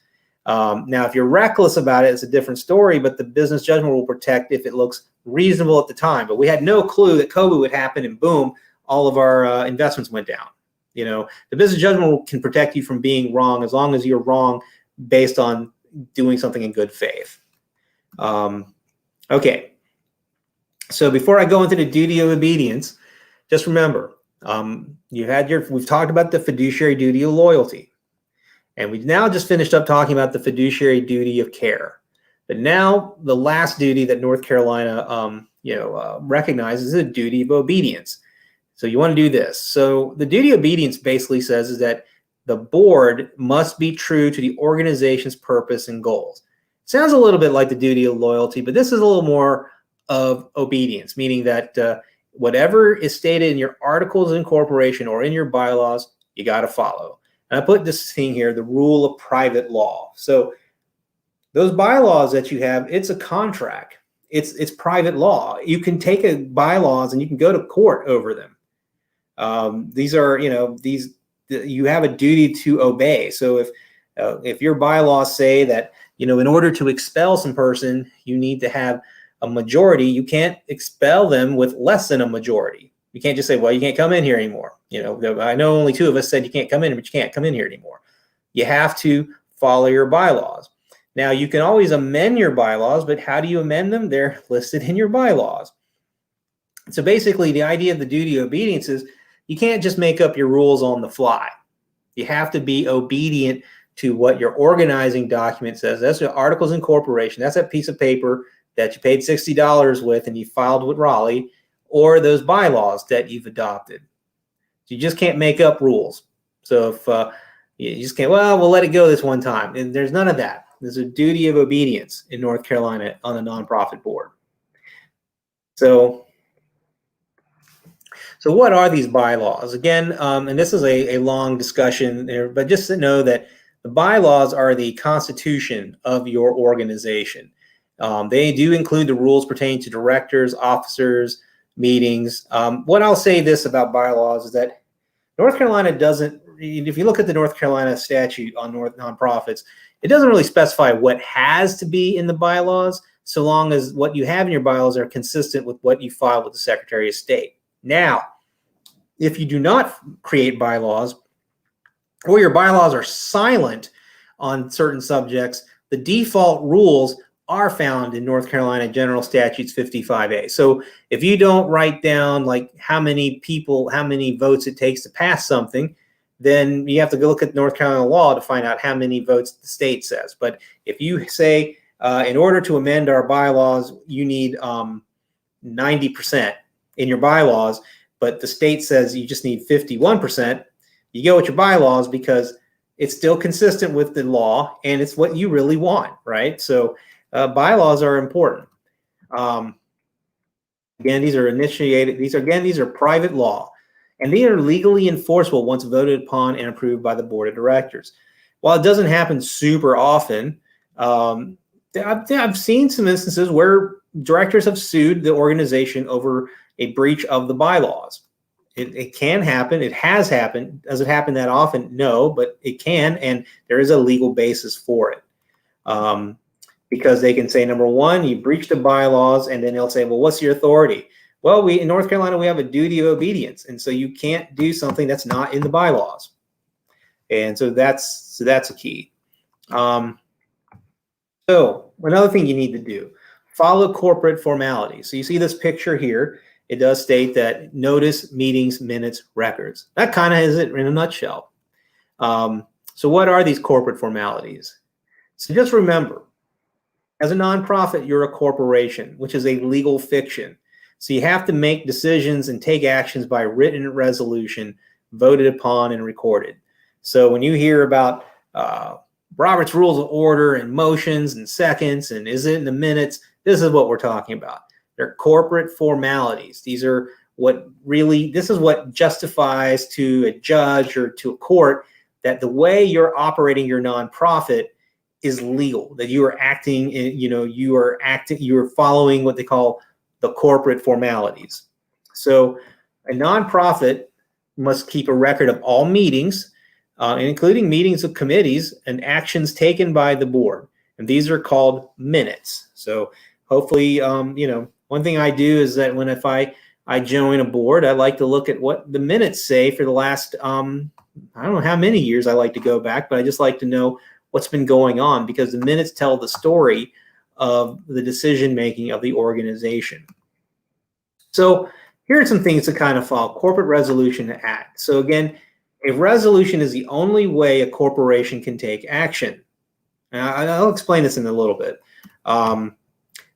Now, if you're reckless about it, it's a different story, but the business judgment will protect if it looks reasonable at the time. But we had no clue that COVID would happen, and boom, all of our investments went down. The business judgment can protect you from being wrong as long as you're wrong based on doing something in good faith. Okay. So before I go into the duty of obedience, just remember, we've talked about the fiduciary duty of loyalty, and we've now just finished up talking about the fiduciary duty of care. But now the last duty that North Carolina, recognizes is a duty of obedience. So you want to do this. So the duty of obedience basically says is that the board must be true to the organization's purpose and goals. Sounds a little bit like the duty of loyalty, but this is a little more of obedience, meaning that whatever is stated in your articles of incorporation or in your bylaws, you got to follow. And I put this thing here, the rule of private law. So those bylaws that you have, it's a contract. It's private law. You can take bylaws and you can go to court over them. These are, you have a duty to obey. So if your bylaws say that, in order to expel some person, you need to have a majority, you can't expel them with less than a majority. You can't just say, well, you can't come in here anymore. I know only 2 of us said you can't come in, but you can't come in here anymore. You have to follow your bylaws. Now, you can always amend your bylaws, but how do you amend them? They're listed in your bylaws. So basically, the idea of the duty of obedience is you can't just make up your rules on the fly. You have to be obedient to what your organizing document says. That's the articles of incorporation. That's that piece of paper that you paid $60 with and you filed with Raleigh, or those bylaws that you've adopted. You just can't make up rules. So if you just can't, well, we'll let it go this one time. And there's none of that. There's a duty of obedience in North Carolina on a nonprofit board. So what are these bylaws? Again, and this is a long discussion there, but just to know that the bylaws are the constitution of your organization. They do include the rules pertaining to directors, officers, meetings. What I'll say this about bylaws is that North Carolina doesn't, if you look at the North Carolina statute on nonprofits, it doesn't really specify what has to be in the bylaws, so long as what you have in your bylaws are consistent with what you filed with the Secretary of State. Now, if you do not create bylaws, or your bylaws are silent on certain subjects, the default rules are found in North Carolina General Statutes 55A. So if you don't write down like how many people, how many votes it takes to pass something, then you have to go look at North Carolina law to find out how many votes the state says. But if you say, in order to amend our bylaws, you need 90% in your bylaws, but the state says you just need 51%, you go with your bylaws because it's still consistent with the law and it's what you really want, right? So bylaws are important. Again, these are initiated, these are private law, and they are legally enforceable once voted upon and approved by the board of directors. While it doesn't happen super often, I've seen some instances where directors have sued the organization over a breach of the bylaws. It can happen. It has happened. Does it happen that often? No, but it can, and there is a legal basis for it. because they can say, number one, you breached the bylaws, and then they'll say, well, what's your authority? Well, in North Carolina, we have a duty of obedience, and so you can't do something that's not in the bylaws. And so that's a key. So another thing you need to do, follow corporate formalities. So you see this picture here. It does state that notice, meetings, minutes, records. That kind of is it in a nutshell. So what are these corporate formalities? So just remember, as a nonprofit, you're a corporation, which is a legal fiction. So you have to make decisions and take actions by written resolution, voted upon and recorded. So when you hear about Robert's Rules of Order and motions and seconds and is it in the minutes, this is what we're talking about. They're corporate formalities. These are this is what justifies to a judge or to a court that the way you're operating your nonprofit is legal, that you are acting, you are following what they call the corporate formalities. So a nonprofit must keep a record of all meetings, including meetings of committees and actions taken by the board. And these are called minutes. So hopefully, one thing I do is that if I join a board, I like to look at what the minutes say for the last, I don't know how many years I like to go back, but I just like to know what's been going on, because the minutes tell the story of the decision-making of the organization. So here are some things to kind of follow. Corporate resolution to act. So again, a resolution is the only way a corporation can take action. And I'll explain this in a little bit.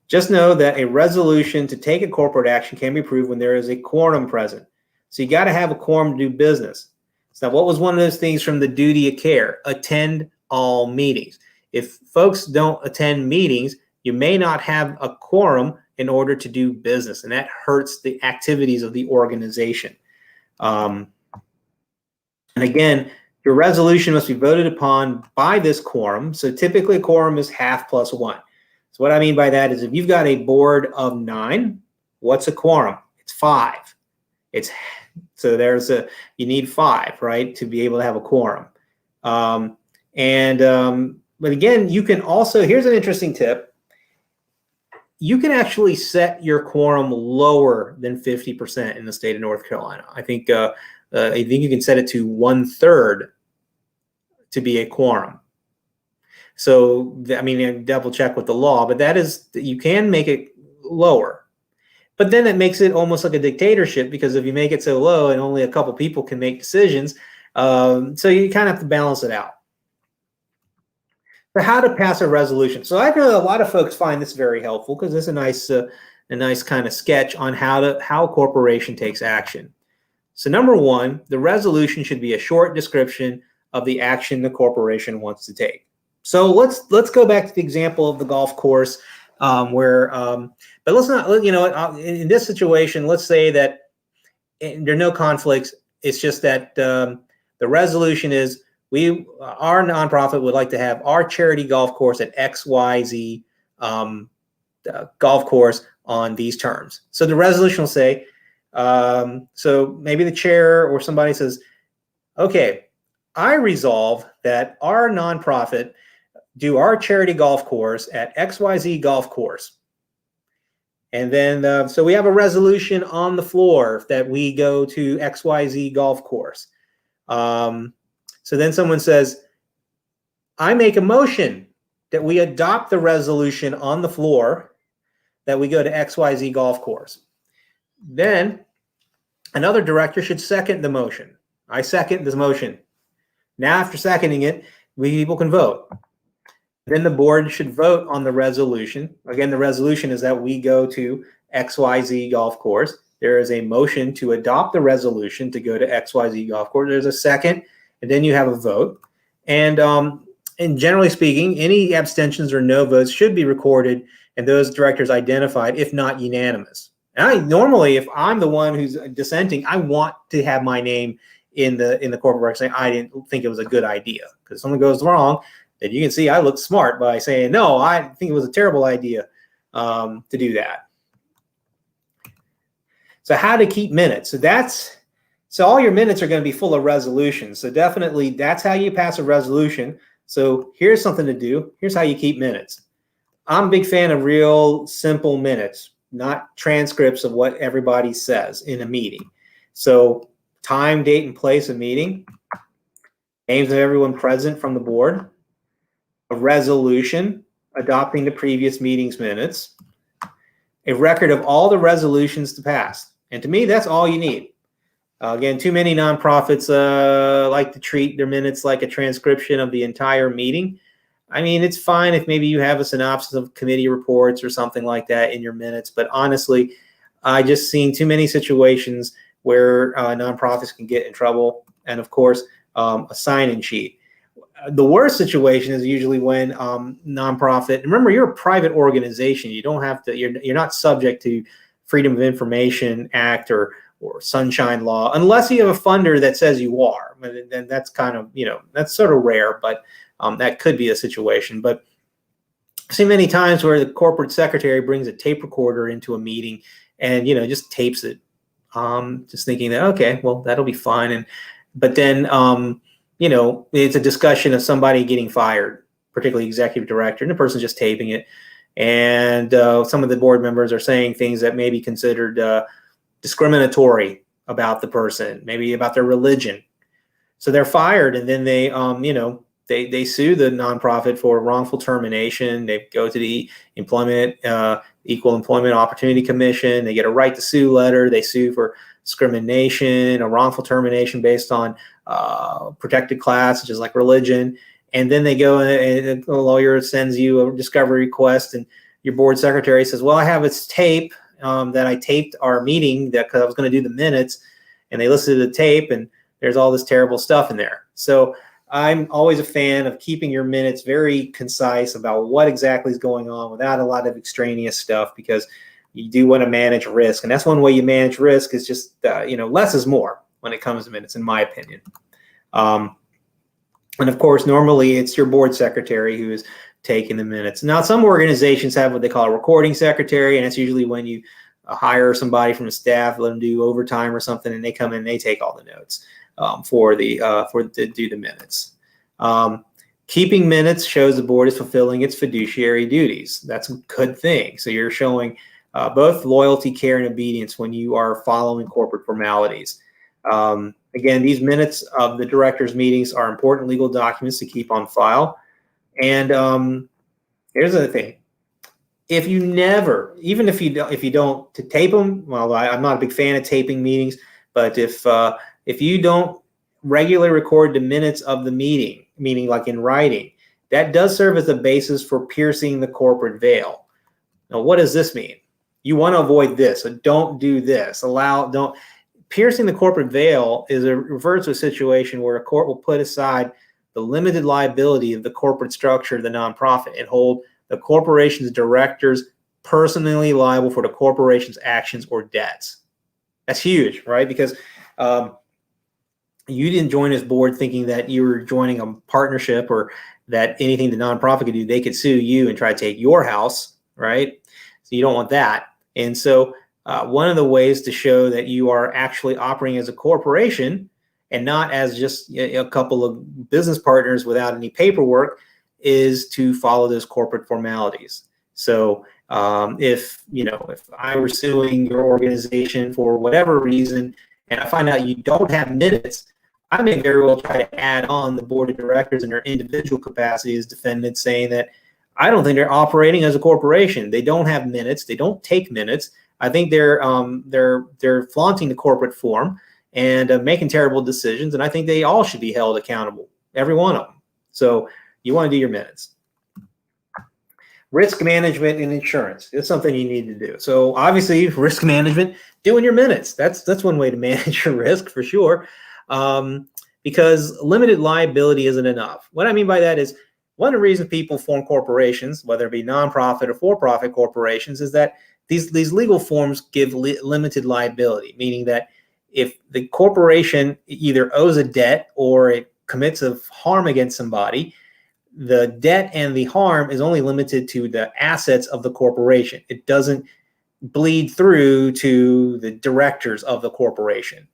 Just know that a resolution to take a corporate action can be approved when there is a quorum present. So you got to have a quorum to do business. So what was one of those things from the duty of care? Attend all meetings. If folks don't attend meetings, you may not have a quorum in order to do business, and that hurts the activities of the organization. And again, your resolution must be voted upon by this quorum. So typically a quorum is half plus one. So what I mean by that is if you've got a board of 9, what's a quorum? It's 5. You need 5, right, to be able to have a quorum. But again, you can also, here's an interesting tip. You can actually set your quorum lower than 50% in the state of North Carolina. I think you can set it to 1/3 to be a quorum. So, I mean, double check with the law, but you can make it lower. But then it makes it almost like a dictatorship, because if you make it so low and only a couple people can make decisions, so you kind of have to balance it out. So how to pass a resolution. So I know a lot of folks find this very helpful, because it's a nice kind of sketch on how a corporation takes action. So number one, the resolution should be a short description of the action the corporation wants to take. So let's go back to the example of the golf course, but let's not, in this situation, let's say that there are no conflicts. It's just that the resolution is our nonprofit would like to have our charity golf course at XYZ golf course on these terms. So the resolution will say, so maybe the chair or somebody says, okay, I resolve that our nonprofit do our charity golf course at XYZ golf course. And then, so we have a resolution on the floor that we go to XYZ golf course. So then someone says, I make a motion that we adopt the resolution on the floor that we go to XYZ golf course. Then another director should second the motion. I second this motion. Now, after seconding it, people can vote. Then the board should vote on the resolution. Again, the resolution is that we go to XYZ golf course. There is a motion to adopt the resolution to go to XYZ golf course. There's a second, and then you have a vote. And generally speaking, any abstentions or no votes should be recorded and those directors identified, if not unanimous. And normally, if I'm the one who's dissenting, I want to have my name in the corporate record saying I didn't think it was a good idea. Because if something goes wrong, then you can see I look smart by saying, no, I think it was a terrible idea to do that. So how to keep minutes. So all your minutes are going to be full of resolutions. So definitely that's how you pass a resolution. So here's something to do. Here's how you keep minutes. I'm a big fan of real simple minutes, not transcripts of what everybody says in a meeting. So time, date, and place of meeting, names of everyone present from the board, a resolution adopting the previous meeting's minutes, a record of all the resolutions to pass. And to me, that's all you need. Again, too many nonprofits like to treat their minutes like a transcription of the entire meeting. I mean, it's fine if maybe you have a synopsis of committee reports or something like that in your minutes, but honestly, I just seen too many situations where nonprofits can get in trouble. And of course, a sign-in sheet. The worst situation is usually when nonprofit. Remember, you're a private organization. You don't have to. You're not subject to Freedom of Information Act or Sunshine Law, unless you have a funder that says you are. Then that's kind of, that's sort of rare, but that could be a situation. But I've seen many times where the corporate secretary brings a tape recorder into a meeting and just tapes it, just thinking that, okay, well, that'll be fine. But then it's a discussion of somebody getting fired, particularly executive director, and the person's just taping it. And some of the board members are saying things that may be considered discriminatory about the person, maybe about their religion. So they're fired, and then they they sue the nonprofit for wrongful termination. They go to the Equal Employment Opportunity Commission. They get a right to sue letter. They sue for discrimination, a wrongful termination based on protected class, which is like religion. And then they go and a lawyer sends you a discovery request, and your board secretary says, well, I have this tape that I taped our meeting because I was going to do the minutes, and they listened to the tape, and there's all this terrible stuff in there. So I'm always a fan of keeping your minutes very concise about what exactly is going on without a lot of extraneous stuff, because you do want to manage risk. And that's one way you manage risk is just, less is more when it comes to minutes, in my opinion. And of course, normally it's your board secretary who is taking the minutes. Now, some organizations have what they call a recording secretary, and it's usually when you hire somebody from the staff, let them do overtime or something, and they come in and they take all the notes to do the minutes. Keeping minutes shows the board is fulfilling its fiduciary duties. That's a good thing. So you're showing both loyalty, care, and obedience when you are following corporate formalities. Again, these minutes of the directors' meetings are important legal documents to keep on file. And here's the thing: if you never, even if you don't to tape them, well, I'm not a big fan of taping meetings, but if you don't regularly record the minutes of the meeting, meaning like in writing, that does serve as a basis for piercing the corporate veil. Now, what does this mean? You want to avoid this, so don't do this. Piercing the corporate veil refers to a situation where a court will put aside the limited liability of the corporate structure of the nonprofit and hold the corporation's directors personally liable for the corporation's actions or debts. That's huge, right? Because you didn't join this board thinking that you were joining a partnership or that anything the nonprofit could do, they could sue you and try to take your house, right? So you don't want that. And so one of the ways to show that you are actually operating as a corporation and not as just a couple of business partners without any paperwork is to follow those corporate formalities. So if I were suing your organization for whatever reason and I find out you don't have minutes, I may very well try to add on the board of directors in their individual capacity as defendants, saying that I don't think they're operating as a corporation. They don't have minutes. They don't take minutes. I think they're flaunting the corporate form and making terrible decisions. And I think they all should be held accountable, every one of them. So you want to do your minutes. Risk management and insurance. It's something you need to do. So obviously, risk management, doing your minutes. That's one way to manage your risk for sure. Because limited liability isn't enough. What I mean by that is one of the reasons people form corporations, whether it be nonprofit or for-profit corporations, is that these legal forms give limited liability, meaning that if the corporation either owes a debt or it commits a harm against somebody, the debt and the harm is only limited to the assets of the corporation. It doesn't bleed through to the directors of the corporation.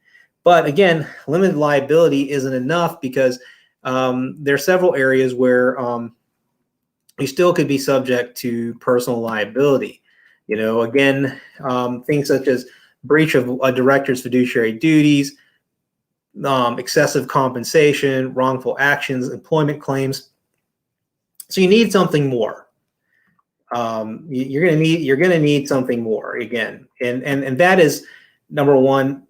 But again, limited liability isn't enough because there are several areas where you still could be subject to personal liability. You know, again, things such as breach of a director's fiduciary duties, excessive compensation, wrongful actions, employment claims. So you need something more. You're gonna need something more again, and that is number one.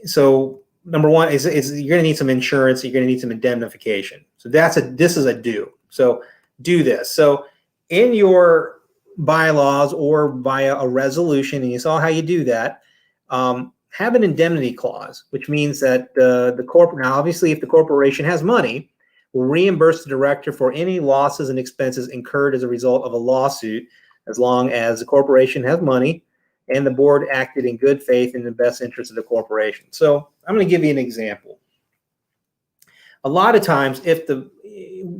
So number one is you're gonna need some insurance. You're gonna need some indemnification. So this is a do. So do this. So in your bylaws or via a resolution, and you saw how you do that. Have an indemnity clause, which means that the corporate, now obviously if the corporation has money, will reimburse the director for any losses and expenses incurred as a result of a lawsuit, as long as the corporation has money and the board acted in good faith in the best interest of the corporation. So I'm going to give you an example. A lot of times, and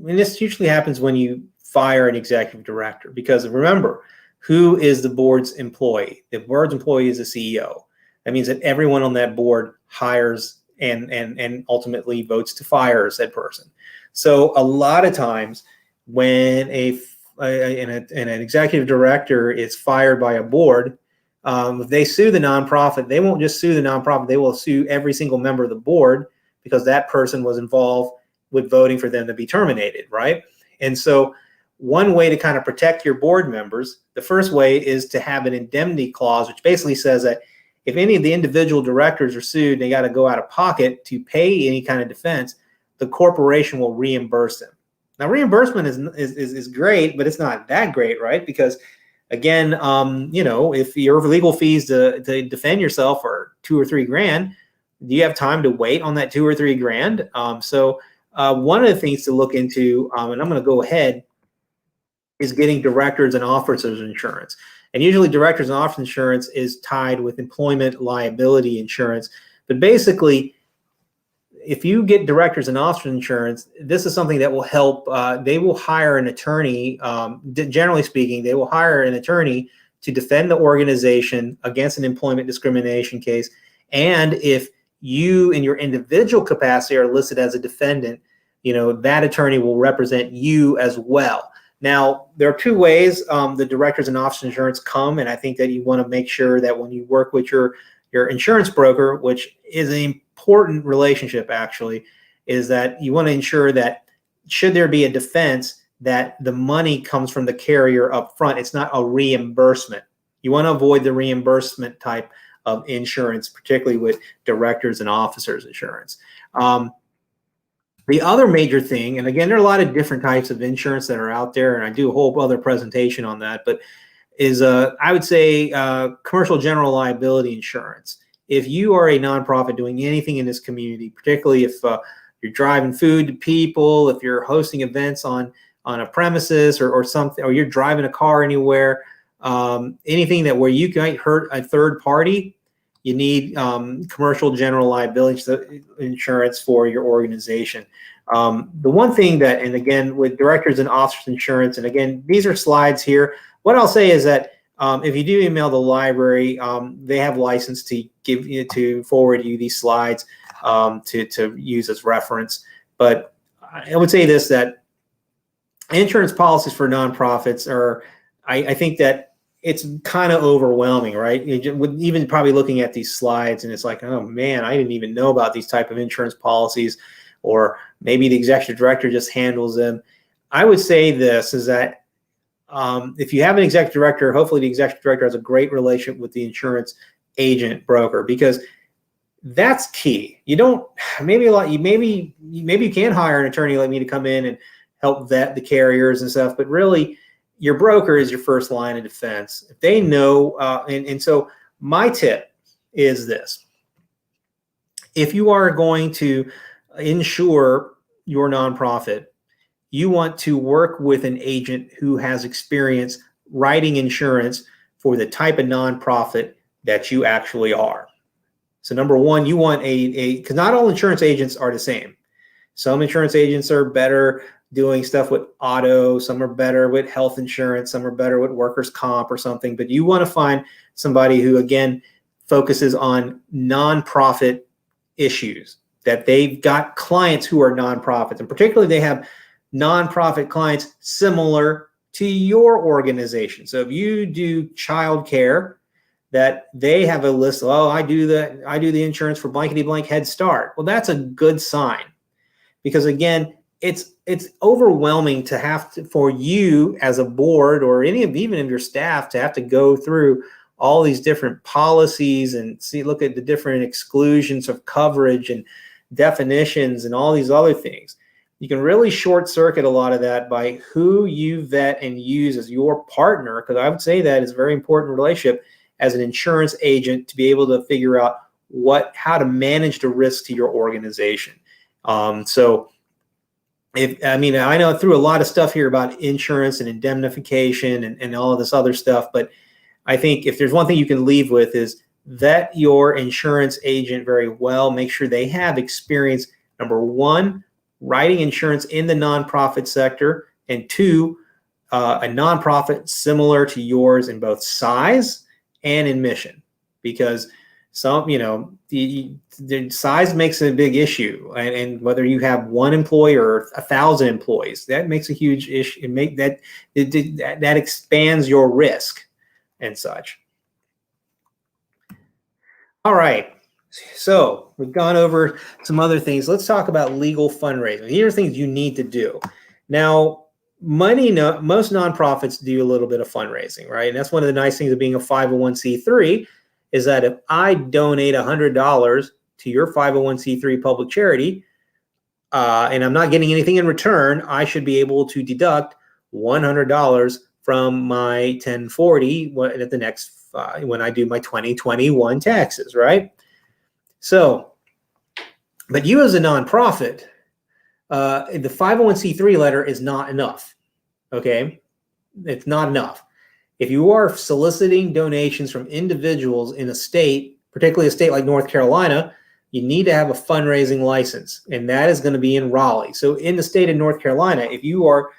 this usually happens when you fire an executive director, because remember, who is the board's employee? The board's employee is the CEO. That means that everyone on that board hires and ultimately votes to fire said person. So a lot of times when an executive director is fired by a board, if they sue the nonprofit, they won't just sue the nonprofit, they will sue every single member of the board, because that person was involved with voting for them to be terminated, right? And so one way to kind of protect your board members, the first way is to have an indemnity clause, which basically says that if any of the individual directors are sued, they got to go out of pocket to pay any kind of defense, the corporation will reimburse them. Now, reimbursement is great, but it's not that great, right? Because again, you know, if your legal fees to defend yourself are $2 or $3 grand, do you have time to wait on that $2 or $3 grand? So one of the things to look into, and I'm going to go ahead, is getting directors and officers insurance. And usually directors and officers insurance is tied with employment liability insurance. But basically, if you get directors and officers insurance, this is something that will help. They will hire an attorney. Generally speaking, they will hire an attorney to defend the organization against an employment discrimination case. And if you in your individual capacity are listed as a defendant, you know, that attorney will represent you as well. Now, there are two ways the directors and officers insurance come, and I think that you want to make sure that when you work with your insurance broker, which is an important relationship actually, is that you want to ensure that should there be a defense, that the money comes from the carrier up front. It's not a reimbursement. You want to avoid the reimbursement type of insurance, particularly with directors and officers insurance. The other major thing, and again, there are a lot of different types of insurance that are out there, and I do a whole other presentation on that, but is, I would say, commercial general liability insurance. If you are a nonprofit doing anything in this community, particularly if you're driving food to people, if you're hosting events on a premises or something, or you're driving a car anywhere, anything that where you might hurt a third party, you need commercial general liability insurance for your organization. The one thing that, and again, with directors and officers insurance, and again, these are slides here. What I'll say is that if you do email the library, they have license to forward you these slides to use as reference. But I would say this, that insurance policies for nonprofits are, I think that it's kind of overwhelming, right? Even probably looking at these slides, and it's like, oh man, I didn't even know about these type of insurance policies, or maybe the executive director just handles them. I would say this is that if you have an executive director, hopefully the executive director has a great relationship with the insurance agent broker, because that's key. You don't, maybe you can hire an attorney like me to come in and help vet the carriers and stuff, but really, your broker is your first line of defense. If they know, and so my tip is this: if you are going to insure your nonprofit, you want to work with an agent who has experience writing insurance for the type of nonprofit that you actually are. So number one, you want because not all insurance agents are the same. Some insurance agents are better doing stuff with auto, some are better with health insurance, some are better with workers' comp or something, but you want to find somebody who, again, focuses on nonprofit issues, that they've got clients who are nonprofits, and particularly they have nonprofit clients similar to your organization. So if you do childcare, that they have a list, oh, I do the insurance for blankety blank Head Start. Well, that's a good sign, because again, it's overwhelming to have to, for you as a board or even of your staff, to have to go through all these different policies and look at the different exclusions of coverage and definitions and all these other things. You can really short circuit a lot of that by who you vet and use as your partner, because I would say that is a very important relationship as an insurance agent, to be able to figure out how to manage the risk to your organization. So I know I threw a lot of stuff here about insurance and indemnification and all of this other stuff, but I think if there's one thing you can leave with is vet your insurance agent very well. Make sure they have experience, number one, writing insurance in the nonprofit sector, and two, a nonprofit similar to yours in both size and in mission, because the size makes a big issue, and whether you have one employee or 1,000 employees, that makes a huge issue. That expands your risk and such. All right, so we've gone over some other things. Let's talk about legal fundraising. Here are things you need to do. Now, most nonprofits do a little bit of fundraising, right? And that's one of the nice things of being a 501c3, is that if I donate $100 to your 501c3 public charity, and I'm not getting anything in return, I should be able to deduct $100 from my 1040 at the next when I do my 2021 taxes, right? So, but you as a nonprofit, the 501c3 letter is not enough, okay? It's not enough. If you are soliciting donations from individuals in a state, particularly a state like North Carolina, you need to have a fundraising license, and that is going to be in Raleigh. So in the state of North Carolina, if you are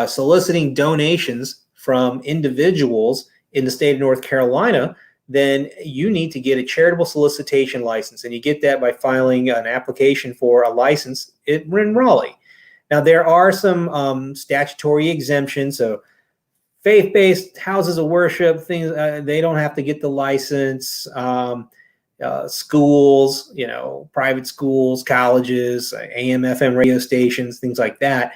soliciting donations from individuals in the state of North Carolina, then you need to get a charitable solicitation license, and you get that by filing an application for a license in Raleigh. Now, there are some statutory exemptions, so faith-based houses of worship, things, they don't have to get the license. Schools, private schools, colleges, AM, FM radio stations, things like that.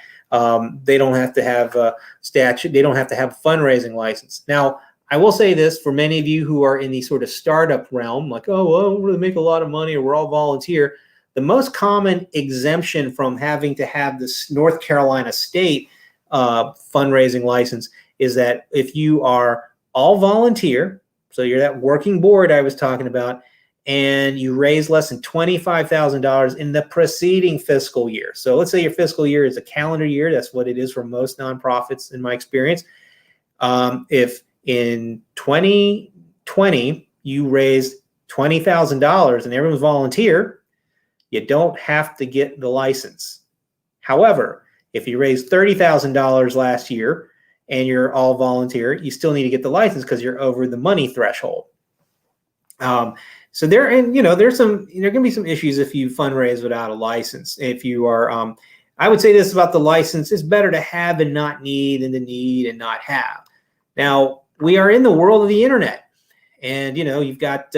They don't have to have a statute. They don't have to have a fundraising license. Now, I will say this for many of you who are in the sort of startup realm, like, oh, well, we really make a lot of money, or we're all volunteer. The most common exemption from having to have this North Carolina state fundraising license is that if you are all volunteer, so you're that working board I was talking about, and you raise less than $25,000 in the preceding fiscal year. So let's say your fiscal year is a calendar year. That's what it is for most nonprofits in my experience. If in 2020 you raised $20,000 and everyone's volunteer, you don't have to get the license. However, if you raised $30,000 last year and you're all volunteer, you still need to get the license because you're over the money threshold. So there's going to be some issues if you fundraise without a license. If you are, I would say this about the license: it's better to have and not need than to need and not have. Now, we are in the world of the internet, and you've got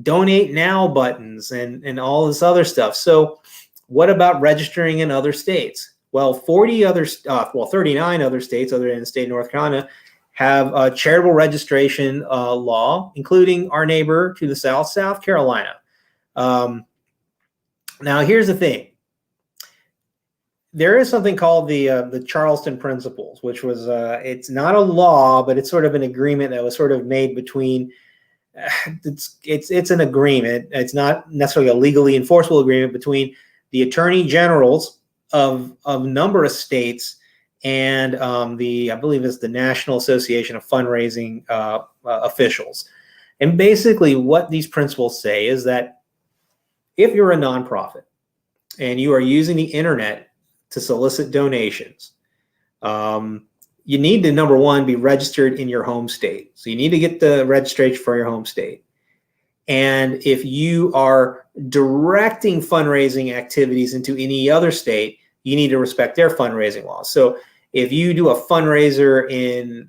donate now buttons and all this other stuff. So what about registering in other states? Well, 39 other states other than the state of North Carolina have a charitable registration law, including our neighbor to the south, South Carolina. Now, here's the thing. There is something called the Charleston Principles, which was it's not a law, but it's sort of an agreement that was sort of made between. It's an agreement. It's not necessarily a legally enforceable agreement between the attorney generals of a number of states and I believe it's the National Association of Fundraising Officials. And basically what these principles say is that if you're a nonprofit and you are using the internet to solicit donations, you need to, number one, be registered in your home state. So you need to get the registration for your home state. And if you are directing fundraising activities into any other state, you need to respect their fundraising laws. So if you do a fundraiser in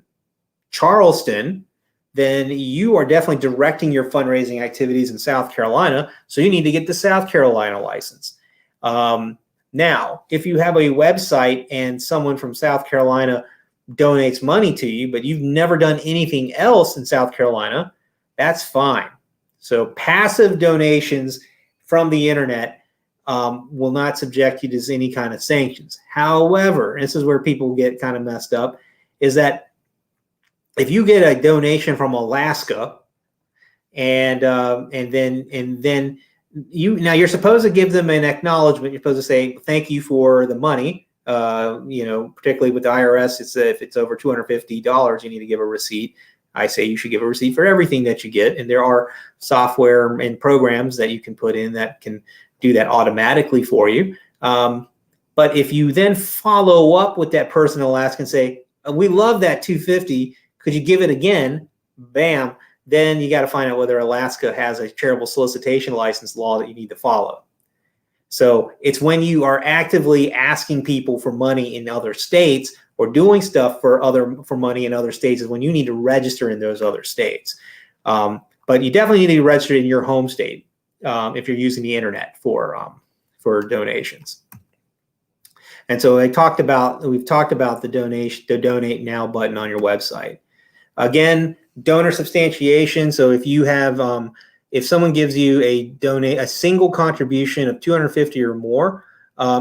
Charleston, then you are definitely directing your fundraising activities in South Carolina. So you need to get the South Carolina license. Now, if you have a website and someone from South Carolina donates money to you, but you've never done anything else in South Carolina, that's fine. So passive donations from the internet will not subject you to any kind of sanctions. However, this is where people get kind of messed up, is that if you get a donation from Alaska and then you're supposed to give them an acknowledgement. You're supposed to say thank you for the money. Particularly with the IRS, if it's over $250, you need to give a receipt. I say you should give a receipt for everything that you get, and there are software and programs that you can put in that can do that automatically for you. But if you then follow up with that person in Alaska and say, we love that $250, could you give it again? Bam. Then you got to find out whether Alaska has a charitable solicitation license law that you need to follow. So it's when you are actively asking people for money in other states or doing stuff for money in other states is when you need to register in those other states. But you definitely need to register in your home state if you're using the internet for donations. And so we've talked about the donate now button on your website. Again, donor substantiation. So if you have, if someone gives you a single contribution of $250 or more,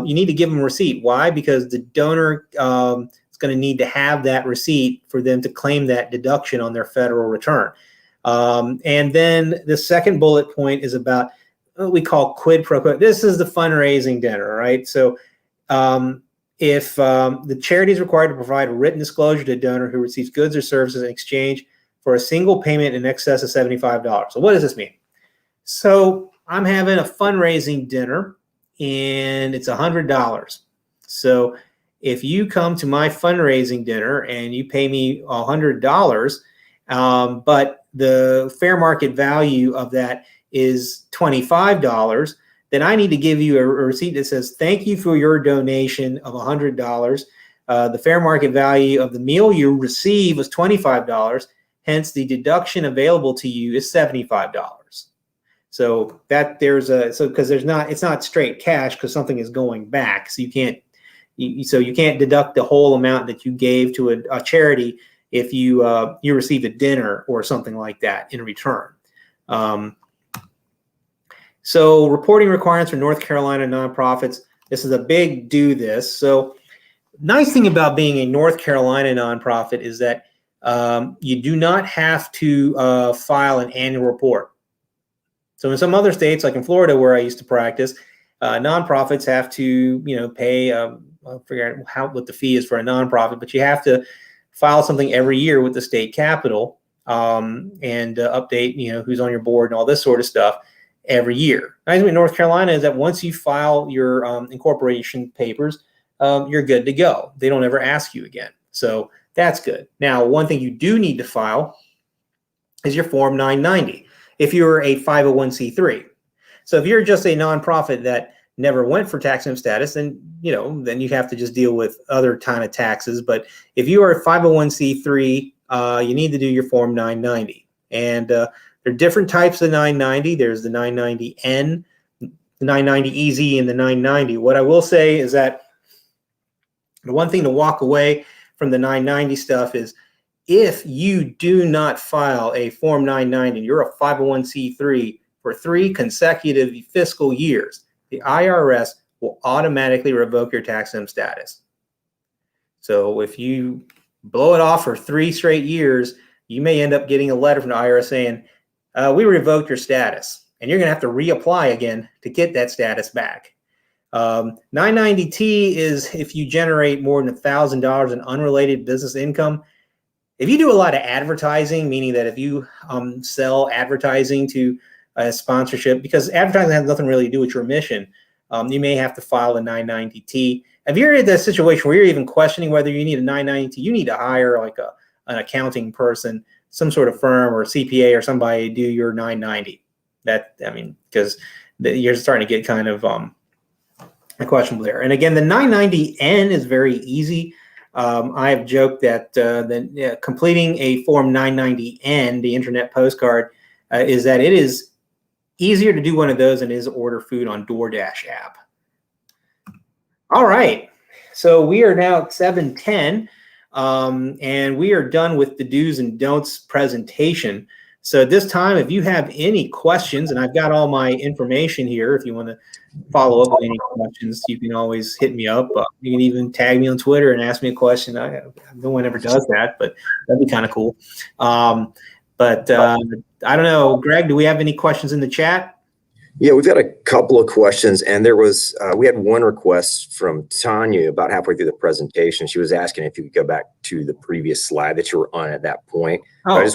you need to give them a receipt. Why? Because the donor is going to need to have that receipt for them to claim that deduction on their federal return. And then the second bullet point is about what we call quid pro quo. This is the fundraising dinner, right? So if the charity is required to provide a written disclosure to a donor who receives goods or services in exchange for a single payment in excess of $75. So what does this mean? So I'm having a fundraising dinner and it's $100. So if you come to my fundraising dinner and you pay me $100, but the fair market value of that is $25, then I need to give you a receipt that says, thank you for your donation of $100. The fair market value of the meal you receive was $25. Hence, the deduction available to you is $75. So that because it's not straight cash because something is going back. So you can't deduct the whole amount that you gave to a charity if you received a dinner or something like that in return. So reporting requirements for North Carolina nonprofits. This is a big do this. So nice thing about being a North Carolina nonprofit is that you do not have to file an annual report. So in some other states, like in Florida, where I used to practice, nonprofits have to, pay. I'll figure out what the fee is for a nonprofit, but you have to file something every year with the state capitol and update, who's on your board and all this sort of stuff every year. Nice thing in North Carolina is that once you file your incorporation papers, you're good to go. They don't ever ask you again. So that's good. Now, one thing you do need to file is your Form 990 if you're a 501c3. So if you're just a nonprofit that never went for tax exempt status, then you have to just deal with other kind of taxes. But if you are a 501c3, you need to do your Form 990. And there are different types of 990. There's the 990N, the 990EZ, and the 990. What I will say is that the one thing to walk away from the 990 stuff is if you do not file a Form 990 and you're a 501c3 for 3 consecutive fiscal years, the IRS will automatically revoke your tax exempt status. So if you blow it off for 3 straight years, you may end up getting a letter from the IRS saying, we revoked your status, and you're going to have to reapply again to get that status back. 990T is if you generate more than $1,000 in unrelated business income. If you do a lot of advertising, meaning that if you sell advertising to a sponsorship, because advertising has nothing really to do with your mission, you may have to file a 990T. If you're in that situation where you're even questioning whether you need a 990T, you need to hire like an accounting person, some sort of firm or CPA or somebody to do your 990. Because you're starting to get kind of questionable there. And again, the 990N is very easy. I have joked that completing a Form 990N, the internet postcard, is that it is easier to do one of those than it is to order food on DoorDash app. All right, so we are now at 7:10, and we are done with the do's and don'ts presentation. So at this time, if you have any questions, and I've got all my information here, if you want to follow up with any questions, you can always hit me up. You can even tag me on Twitter and ask me a question. No one ever does that, but that'd be kind of cool. But I don't know, Greg, do we have any questions in the chat? Yeah, we've got a couple of questions, and there was we had one request from Tanya about halfway through the presentation. She was asking if you could go back to the previous slide that you were on at that point. Oh.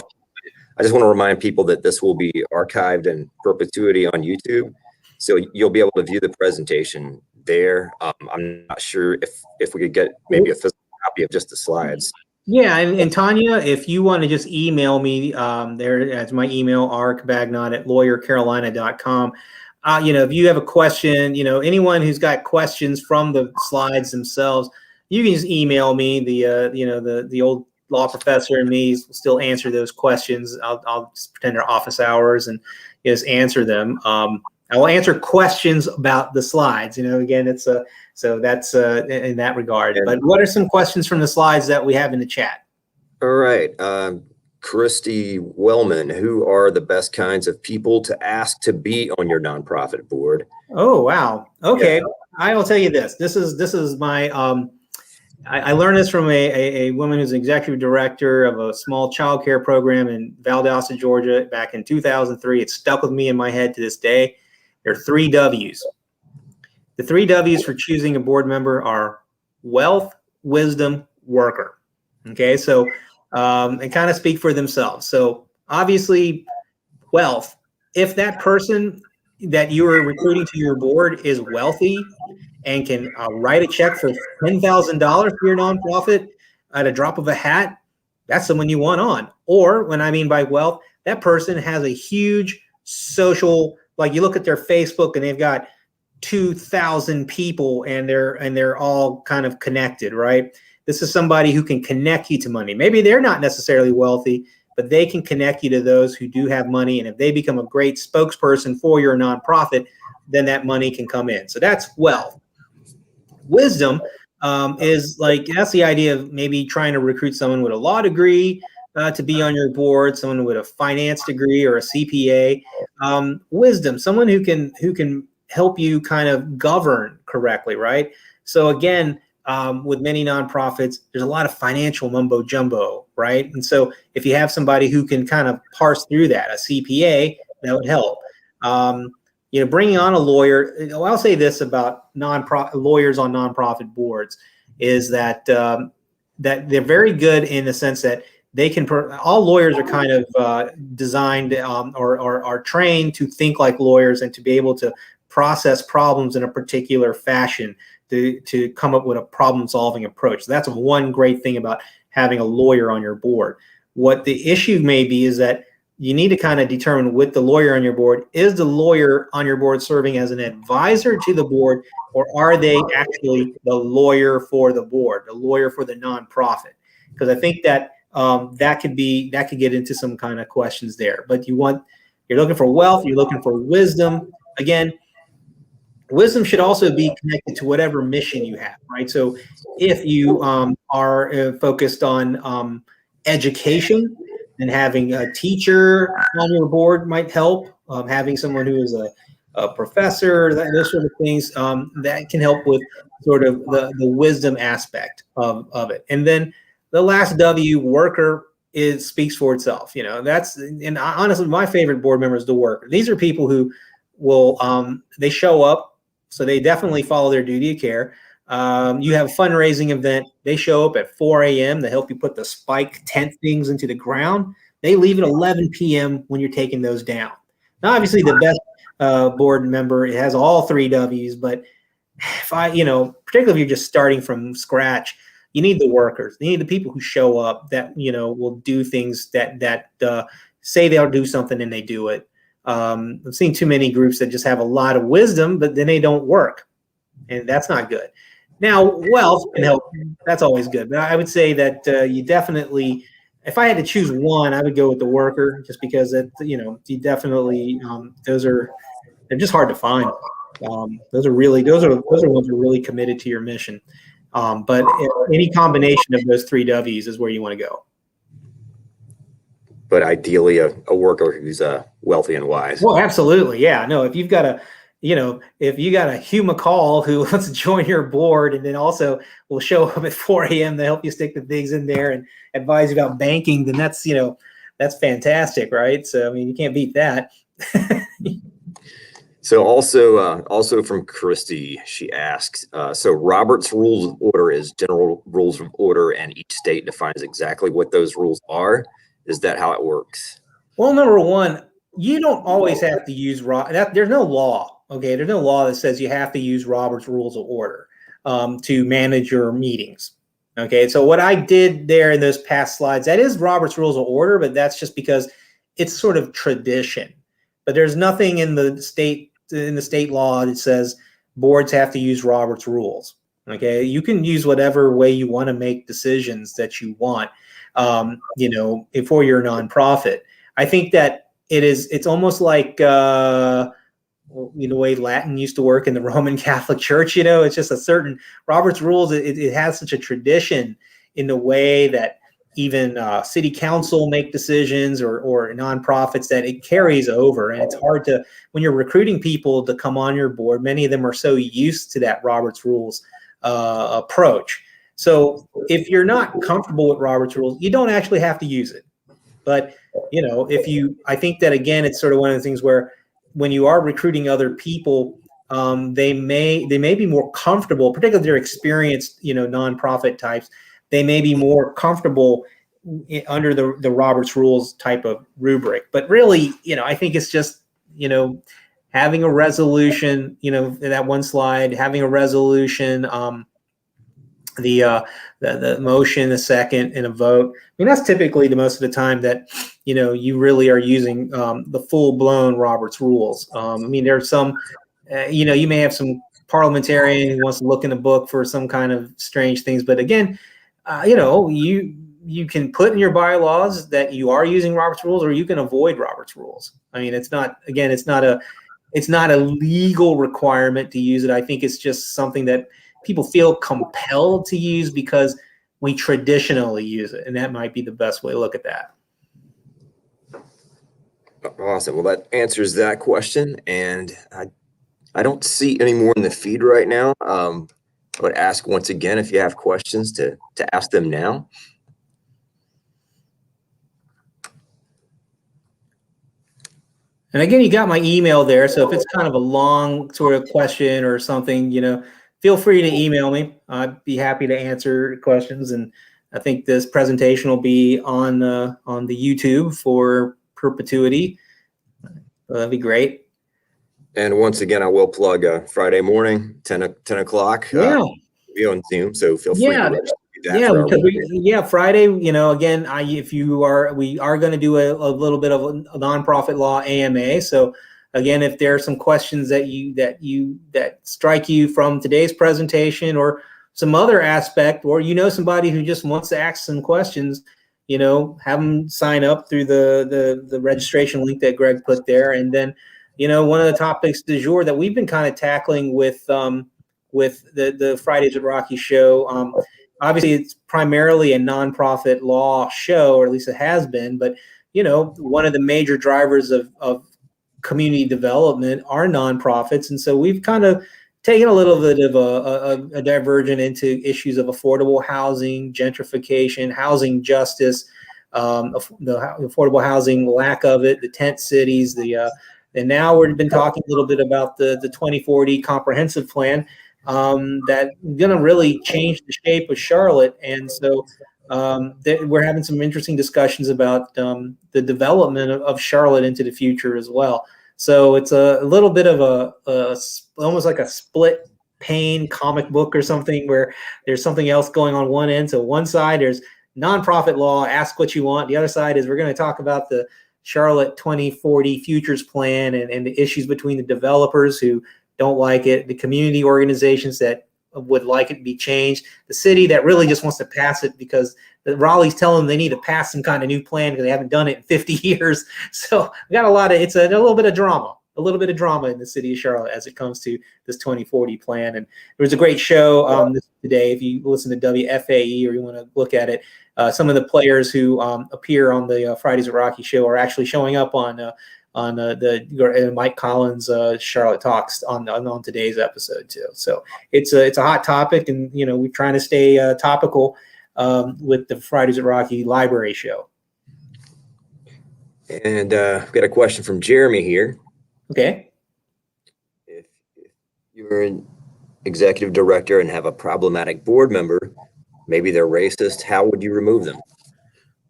I just want to remind people that this will be archived in perpetuity on YouTube, so you'll be able to view the presentation there. I'm not sure if we could get maybe a physical copy of just the slides. Yeah, and Tanya, if you want to just email me, there's my email, rcabagnot@lawyercarolina.com. If you have a question, anyone who's got questions from the slides themselves, you can just email me. The old law professor and me will still answer those questions. I'll just pretend they're office hours and just answer them. I will answer questions about the slides. Again, it's so that's in that regard. But what are some questions from the slides that we have in the chat? All right, Christy Wellman, who are the best kinds of people to ask to be on your nonprofit board? Oh wow. Okay, Yeah. I will tell you this. This is my I learned this from a woman who's executive director of a small child care program in Valdosta, Georgia, back in 2003. It stuck with me in my head to this day. There are 3 W's. The 3 W's for choosing a board member are wealth, wisdom, worker. Okay, so they kind of speak for themselves. So obviously, wealth. If that person that you are recruiting to your board is wealthy and can write a check for $10,000 for your nonprofit at a drop of a hat, that's someone you want on. Or when I mean by wealth, that person has a huge social, like you look at their Facebook and they've got 2,000 people and they're all kind of connected, right? This is somebody who can connect you to money. Maybe they're not necessarily wealthy, but they can connect you to those who do have money. And if they become a great spokesperson for your nonprofit, then that money can come in. So that's wealth. Wisdom is that's the idea of maybe trying to recruit someone with a law degree to be on your board, someone with a finance degree or a CPA. Wisdom, someone who can help you kind of govern correctly, right? So again, with many nonprofits, there's a lot of financial mumbo jumbo, right? And so if you have somebody who can kind of parse through that, a CPA, that would help. Bringing on a lawyer, I'll say this about lawyers on nonprofit boards is that that they're very good in the sense that they can. All lawyers are kind of designed or are trained to think like lawyers and to be able to process problems in a particular fashion to come up with a problem-solving approach. So that's one great thing about having a lawyer on your board. What the issue may be is that you need to kind of determine with the lawyer on your board, is the lawyer on your board serving as an advisor to the board, or are they actually the lawyer for the board, the lawyer for the nonprofit? Because I think that that could get into some kind of questions there. But you're looking for wealth, you're looking for wisdom. Again, wisdom should also be connected to whatever mission you have, right? So if you are focused on education, and having a teacher on your board might help. Having someone who is a professor, those sort of things, that can help with sort of the wisdom aspect of it. And then the last W, worker, speaks for itself. And honestly, my favorite board member is the worker. These are people who will they show up, so they definitely follow their duty of care. You have a fundraising event. They show up at 4 a.m. to help you put the spike tent things into the ground. They leave at 11 p.m. when you're taking those down. Now, obviously, the best board member, it has all 3 W's, but particularly if you're just starting from scratch, you need the workers. You need the people who show up that, will do things that say they'll do something and they do it. I've seen too many groups that just have a lot of wisdom, but then they don't work. and that's not good. Now, wealth can help. That's always good. But I would say that you definitely, if I had to choose one, I would go with the worker, just because you definitely they're just hard to find. Those are ones that are really committed to your mission. But any combination of those 3 W's is where you want to go. But ideally, a worker who's wealthy and wise. Well, absolutely, yeah. No, if you got a Hugh McCall who wants to join your board, and then also will show up at 4 a.m. to help you stick the things in there and advise you about banking, then that's fantastic, right? So I mean, you can't beat that. So also from Christy, she asks, so Robert's Rules of Order is general rules of order, and each state defines exactly what those rules are. Is that how it works? Well, number one, you don't always have to use there's no law. Okay, there's no law that says you have to use Robert's Rules of Order to manage your meetings. Okay, so what I did there in those past slides, that is Robert's Rules of Order, but that's just because it's sort of tradition. But there's nothing in the state law that says boards have to use Robert's rules. Okay, you can use whatever way you want to make decisions that you want. For your nonprofit. I think that it's almost like the way Latin used to work in the Roman Catholic Church. It's just a certain Robert's rules. It has such a tradition in the way that even city council make decisions or nonprofits, that it carries over. And it's hard to, when you're recruiting people to come on your board, many of them are so used to that Robert's rules approach. So if you're not comfortable with Robert's rules, you don't actually have to use it. But, I think that, again, it's sort of one of the things where when you are recruiting other people, they may be more comfortable, particularly if they're experienced, nonprofit types, they may be more comfortable under the Robert's rules type of rubric. But really, I think it's just, having a resolution, that one slide, having a resolution, the motion, the second, and a vote. I mean, that's typically the most of the time that you really are using the full-blown Robert's rules. I mean, there's some, you may have some parliamentarian who wants to look in the book for some kind of strange things, but again, you can put in your bylaws that you are using Robert's rules, or you can avoid Robert's rules. I mean, it's not a legal requirement to use it. I think it's just something that people feel compelled to use because we traditionally use it, and that might be the best way to look at that. Awesome. Well, that answers that question, and I don't see any more in the feed right now. I would ask once again, if you have questions, to ask them now. And again, you got my email there, so if it's kind of a long sort of question or something, feel free to email me. I'd be happy to answer questions. And I think this presentation will be on the YouTube for perpetuity. That'd be great. And once again, I will plug Friday morning, 10 o'clock. Yeah. Be on Zoom, so feel free to register. Friday, again, we are going to do a little bit of a nonprofit law AMA. So again, if there are some questions that strike you from today's presentation, or some other aspect, or somebody who just wants to ask some questions, have them sign up through the registration link that Greg put there. And then, one of the topics du jour that we've been kind of tackling with the Fridays with Rocky show. Obviously, it's primarily a nonprofit law show, or at least it has been. But one of the major drivers of community development are nonprofits, and so we've kind of taken a little bit of a divergent into issues of affordable housing, gentrification, housing justice, the affordable housing, lack of it, the tent cities, and now we've been talking a little bit about the 2040 comprehensive plan. That's going to really change the shape of Charlotte. And so we're having some interesting discussions about the development of Charlotte into the future as well. So it's a little bit of almost like a split pane comic book or something, where there's something else going on one end. So one side, there's nonprofit law, ask what you want. The other side is we're going to talk about the Charlotte 2040 futures plan and the issues between the developers who don't like it, the community organizations that would like it to be changed, the city that really just wants to pass it because Raleigh's telling them they need to pass some kind of new plan because they haven't done it in 50 years. So we got it's a little bit of drama. A little bit of drama in the city of Charlotte as it comes to this 2040 plan. And there was a great show today. If you listen to WFAE or you want to look at it, some of the players who appear on the Fridays at Rocky show are actually showing up on the Mike Collins Charlotte Talks on today's episode too. So it's a hot topic, and we're trying to stay topical with the Fridays at Rocky library show. And we've got a question from Jeremy here. Okay. If you're an executive director and have a problematic board member, maybe they're racist, how would you remove them?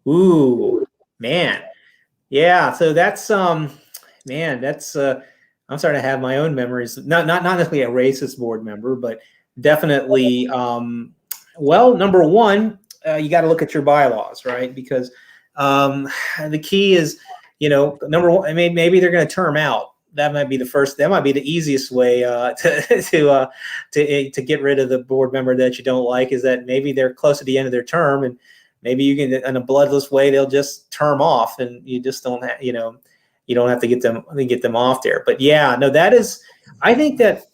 Ooh, man. Yeah. So that's, man, that's, I'm starting to have my own memories. Not necessarily a racist board member, but definitely, well, number one, you got to look at your bylaws, right? Because the key is, number one, I mean, maybe they're going to term out. That might be the easiest way to get rid of the board member that you don't like, is that maybe they're close to the end of their term, and maybe you can, in a bloodless way, they'll just term off, and you just don't have, you don't have to get them off there. But yeah, no, I think that's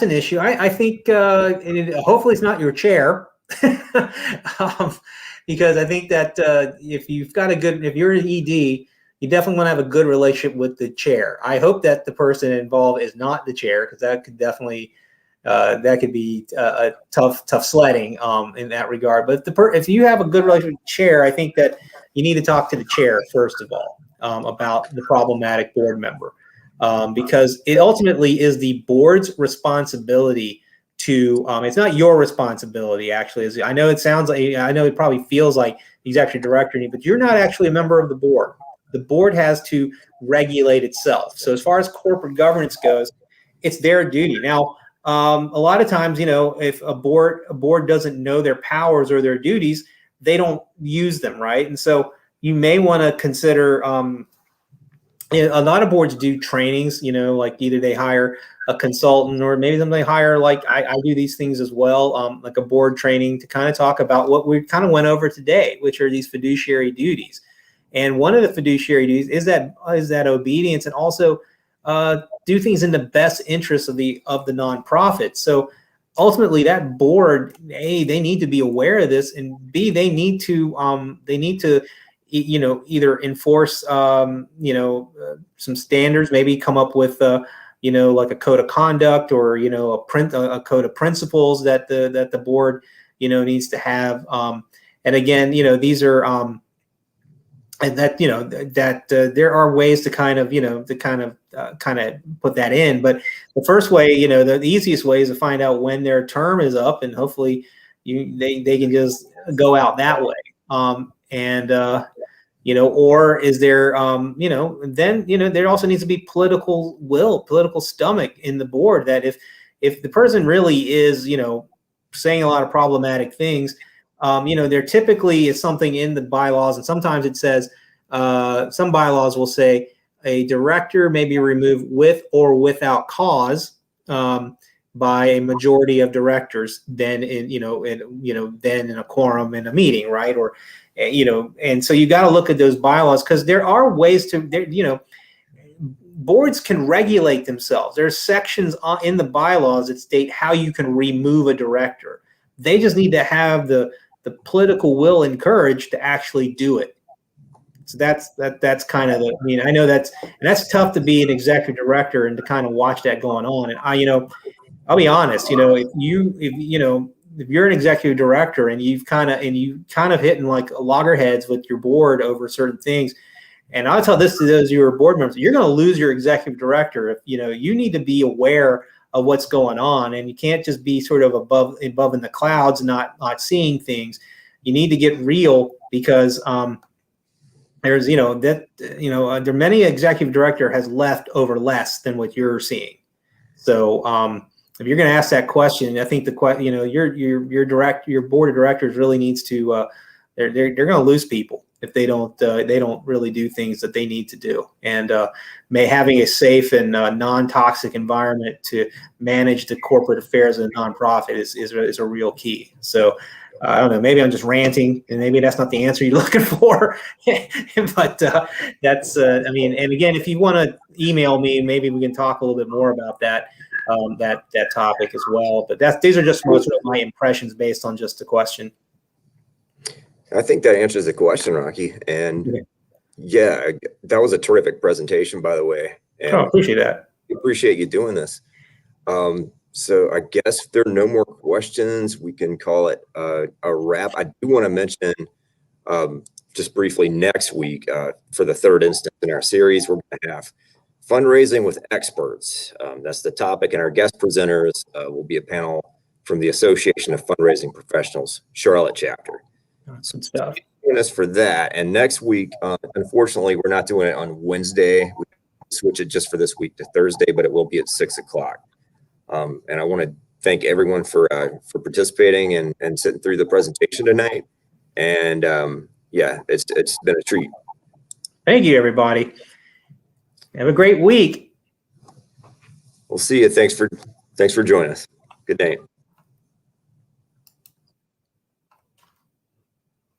an issue. I think hopefully it's not your chair, because I think that if you're an ED, you definitely want to have a good relationship with the chair. I hope that the person involved is not the chair, because that could definitely be a tough sledding in that regard. But if you have a good relationship with the chair, I think that you need to talk to the chair first of all about the problematic board member, because it ultimately is the board's responsibility to. It's not your responsibility, actually. I know it probably feels like the executive director, but you're not actually a member of the board. The board has to regulate itself. So as far as corporate governance goes, it's their duty. Now, a lot of times, if a board doesn't know their powers or their duties, they don't use them, right? And so you may want to consider. A lot of boards do trainings, like either they hire a consultant, or maybe they hire, like I do these things as well, like a board training to kind of talk about what we kind of went over today, which are these fiduciary duties. And one of the fiduciary duties is that obedience, and also do things in the best interest of the nonprofit. So ultimately, that board, A, they need to be aware of this, and B, they need to either enforce some standards, maybe come up with like a code of conduct, or a code of principles that the board needs to have. And again, these are and that there are ways to kind of put that in. But the first way, the easiest way is to find out when their term is up, and hopefully they can just go out that way. Or is there then there also needs to be political will, political stomach in the board, that if the person really is saying a lot of problematic things, there typically is something in the bylaws, and sometimes it says some bylaws will say a director may be removed with or without cause by a majority of directors, then in a quorum in a meeting, right? Or and so you got to look at those bylaws, because there are ways to boards can regulate themselves. There's sections in the bylaws that state how you can remove a director. They just need to have the political will and courage to actually do it. So that's kind of I know that's tough to be an executive director and to kind of watch that going on. And I'll be honest, if you're an executive director and you kind of hitting like loggerheads with your board over certain things, and I'll tell this to those of your board members, you're going to lose your executive director. If you need to be aware of what's going on, and you can't just be sort of above in the clouds and not seeing things. You need to get real, because there's there are many executive director has left over less than what you're seeing. So if you're going to ask that question, I think your board of directors really needs to they're going to lose people if they don't really do things that they need to do. And having a safe and non-toxic environment to manage the corporate affairs of a nonprofit is a real key. So I don't know, maybe I'm just ranting, and maybe that's not the answer you're looking for. But that's I mean, and again, if you want to email me, maybe we can talk a little bit more about that that topic as well. But these are just most of my impressions based on just the question. I think that answers the question, Rocky. And yeah, that was a terrific presentation, by the way. And I appreciate that. Appreciate you doing this. So I guess if there are no more questions, we can call it a wrap. I do want to mention just briefly next week for the third instance in our series, we're going to have fundraising with experts. That's the topic, and our guest presenters will be a panel from the Association of Fundraising Professionals, Charlotte chapter. Some stuff. Join us for that. And next week, unfortunately, we're not doing it on Wednesday. We switch it just for this week to Thursday, but it will be at 6 o'clock. And I want to thank everyone for participating and sitting through the presentation tonight. And yeah, it's been a treat. Thank you, everybody. Have a great week. We'll see you. Thanks for joining us. Good night.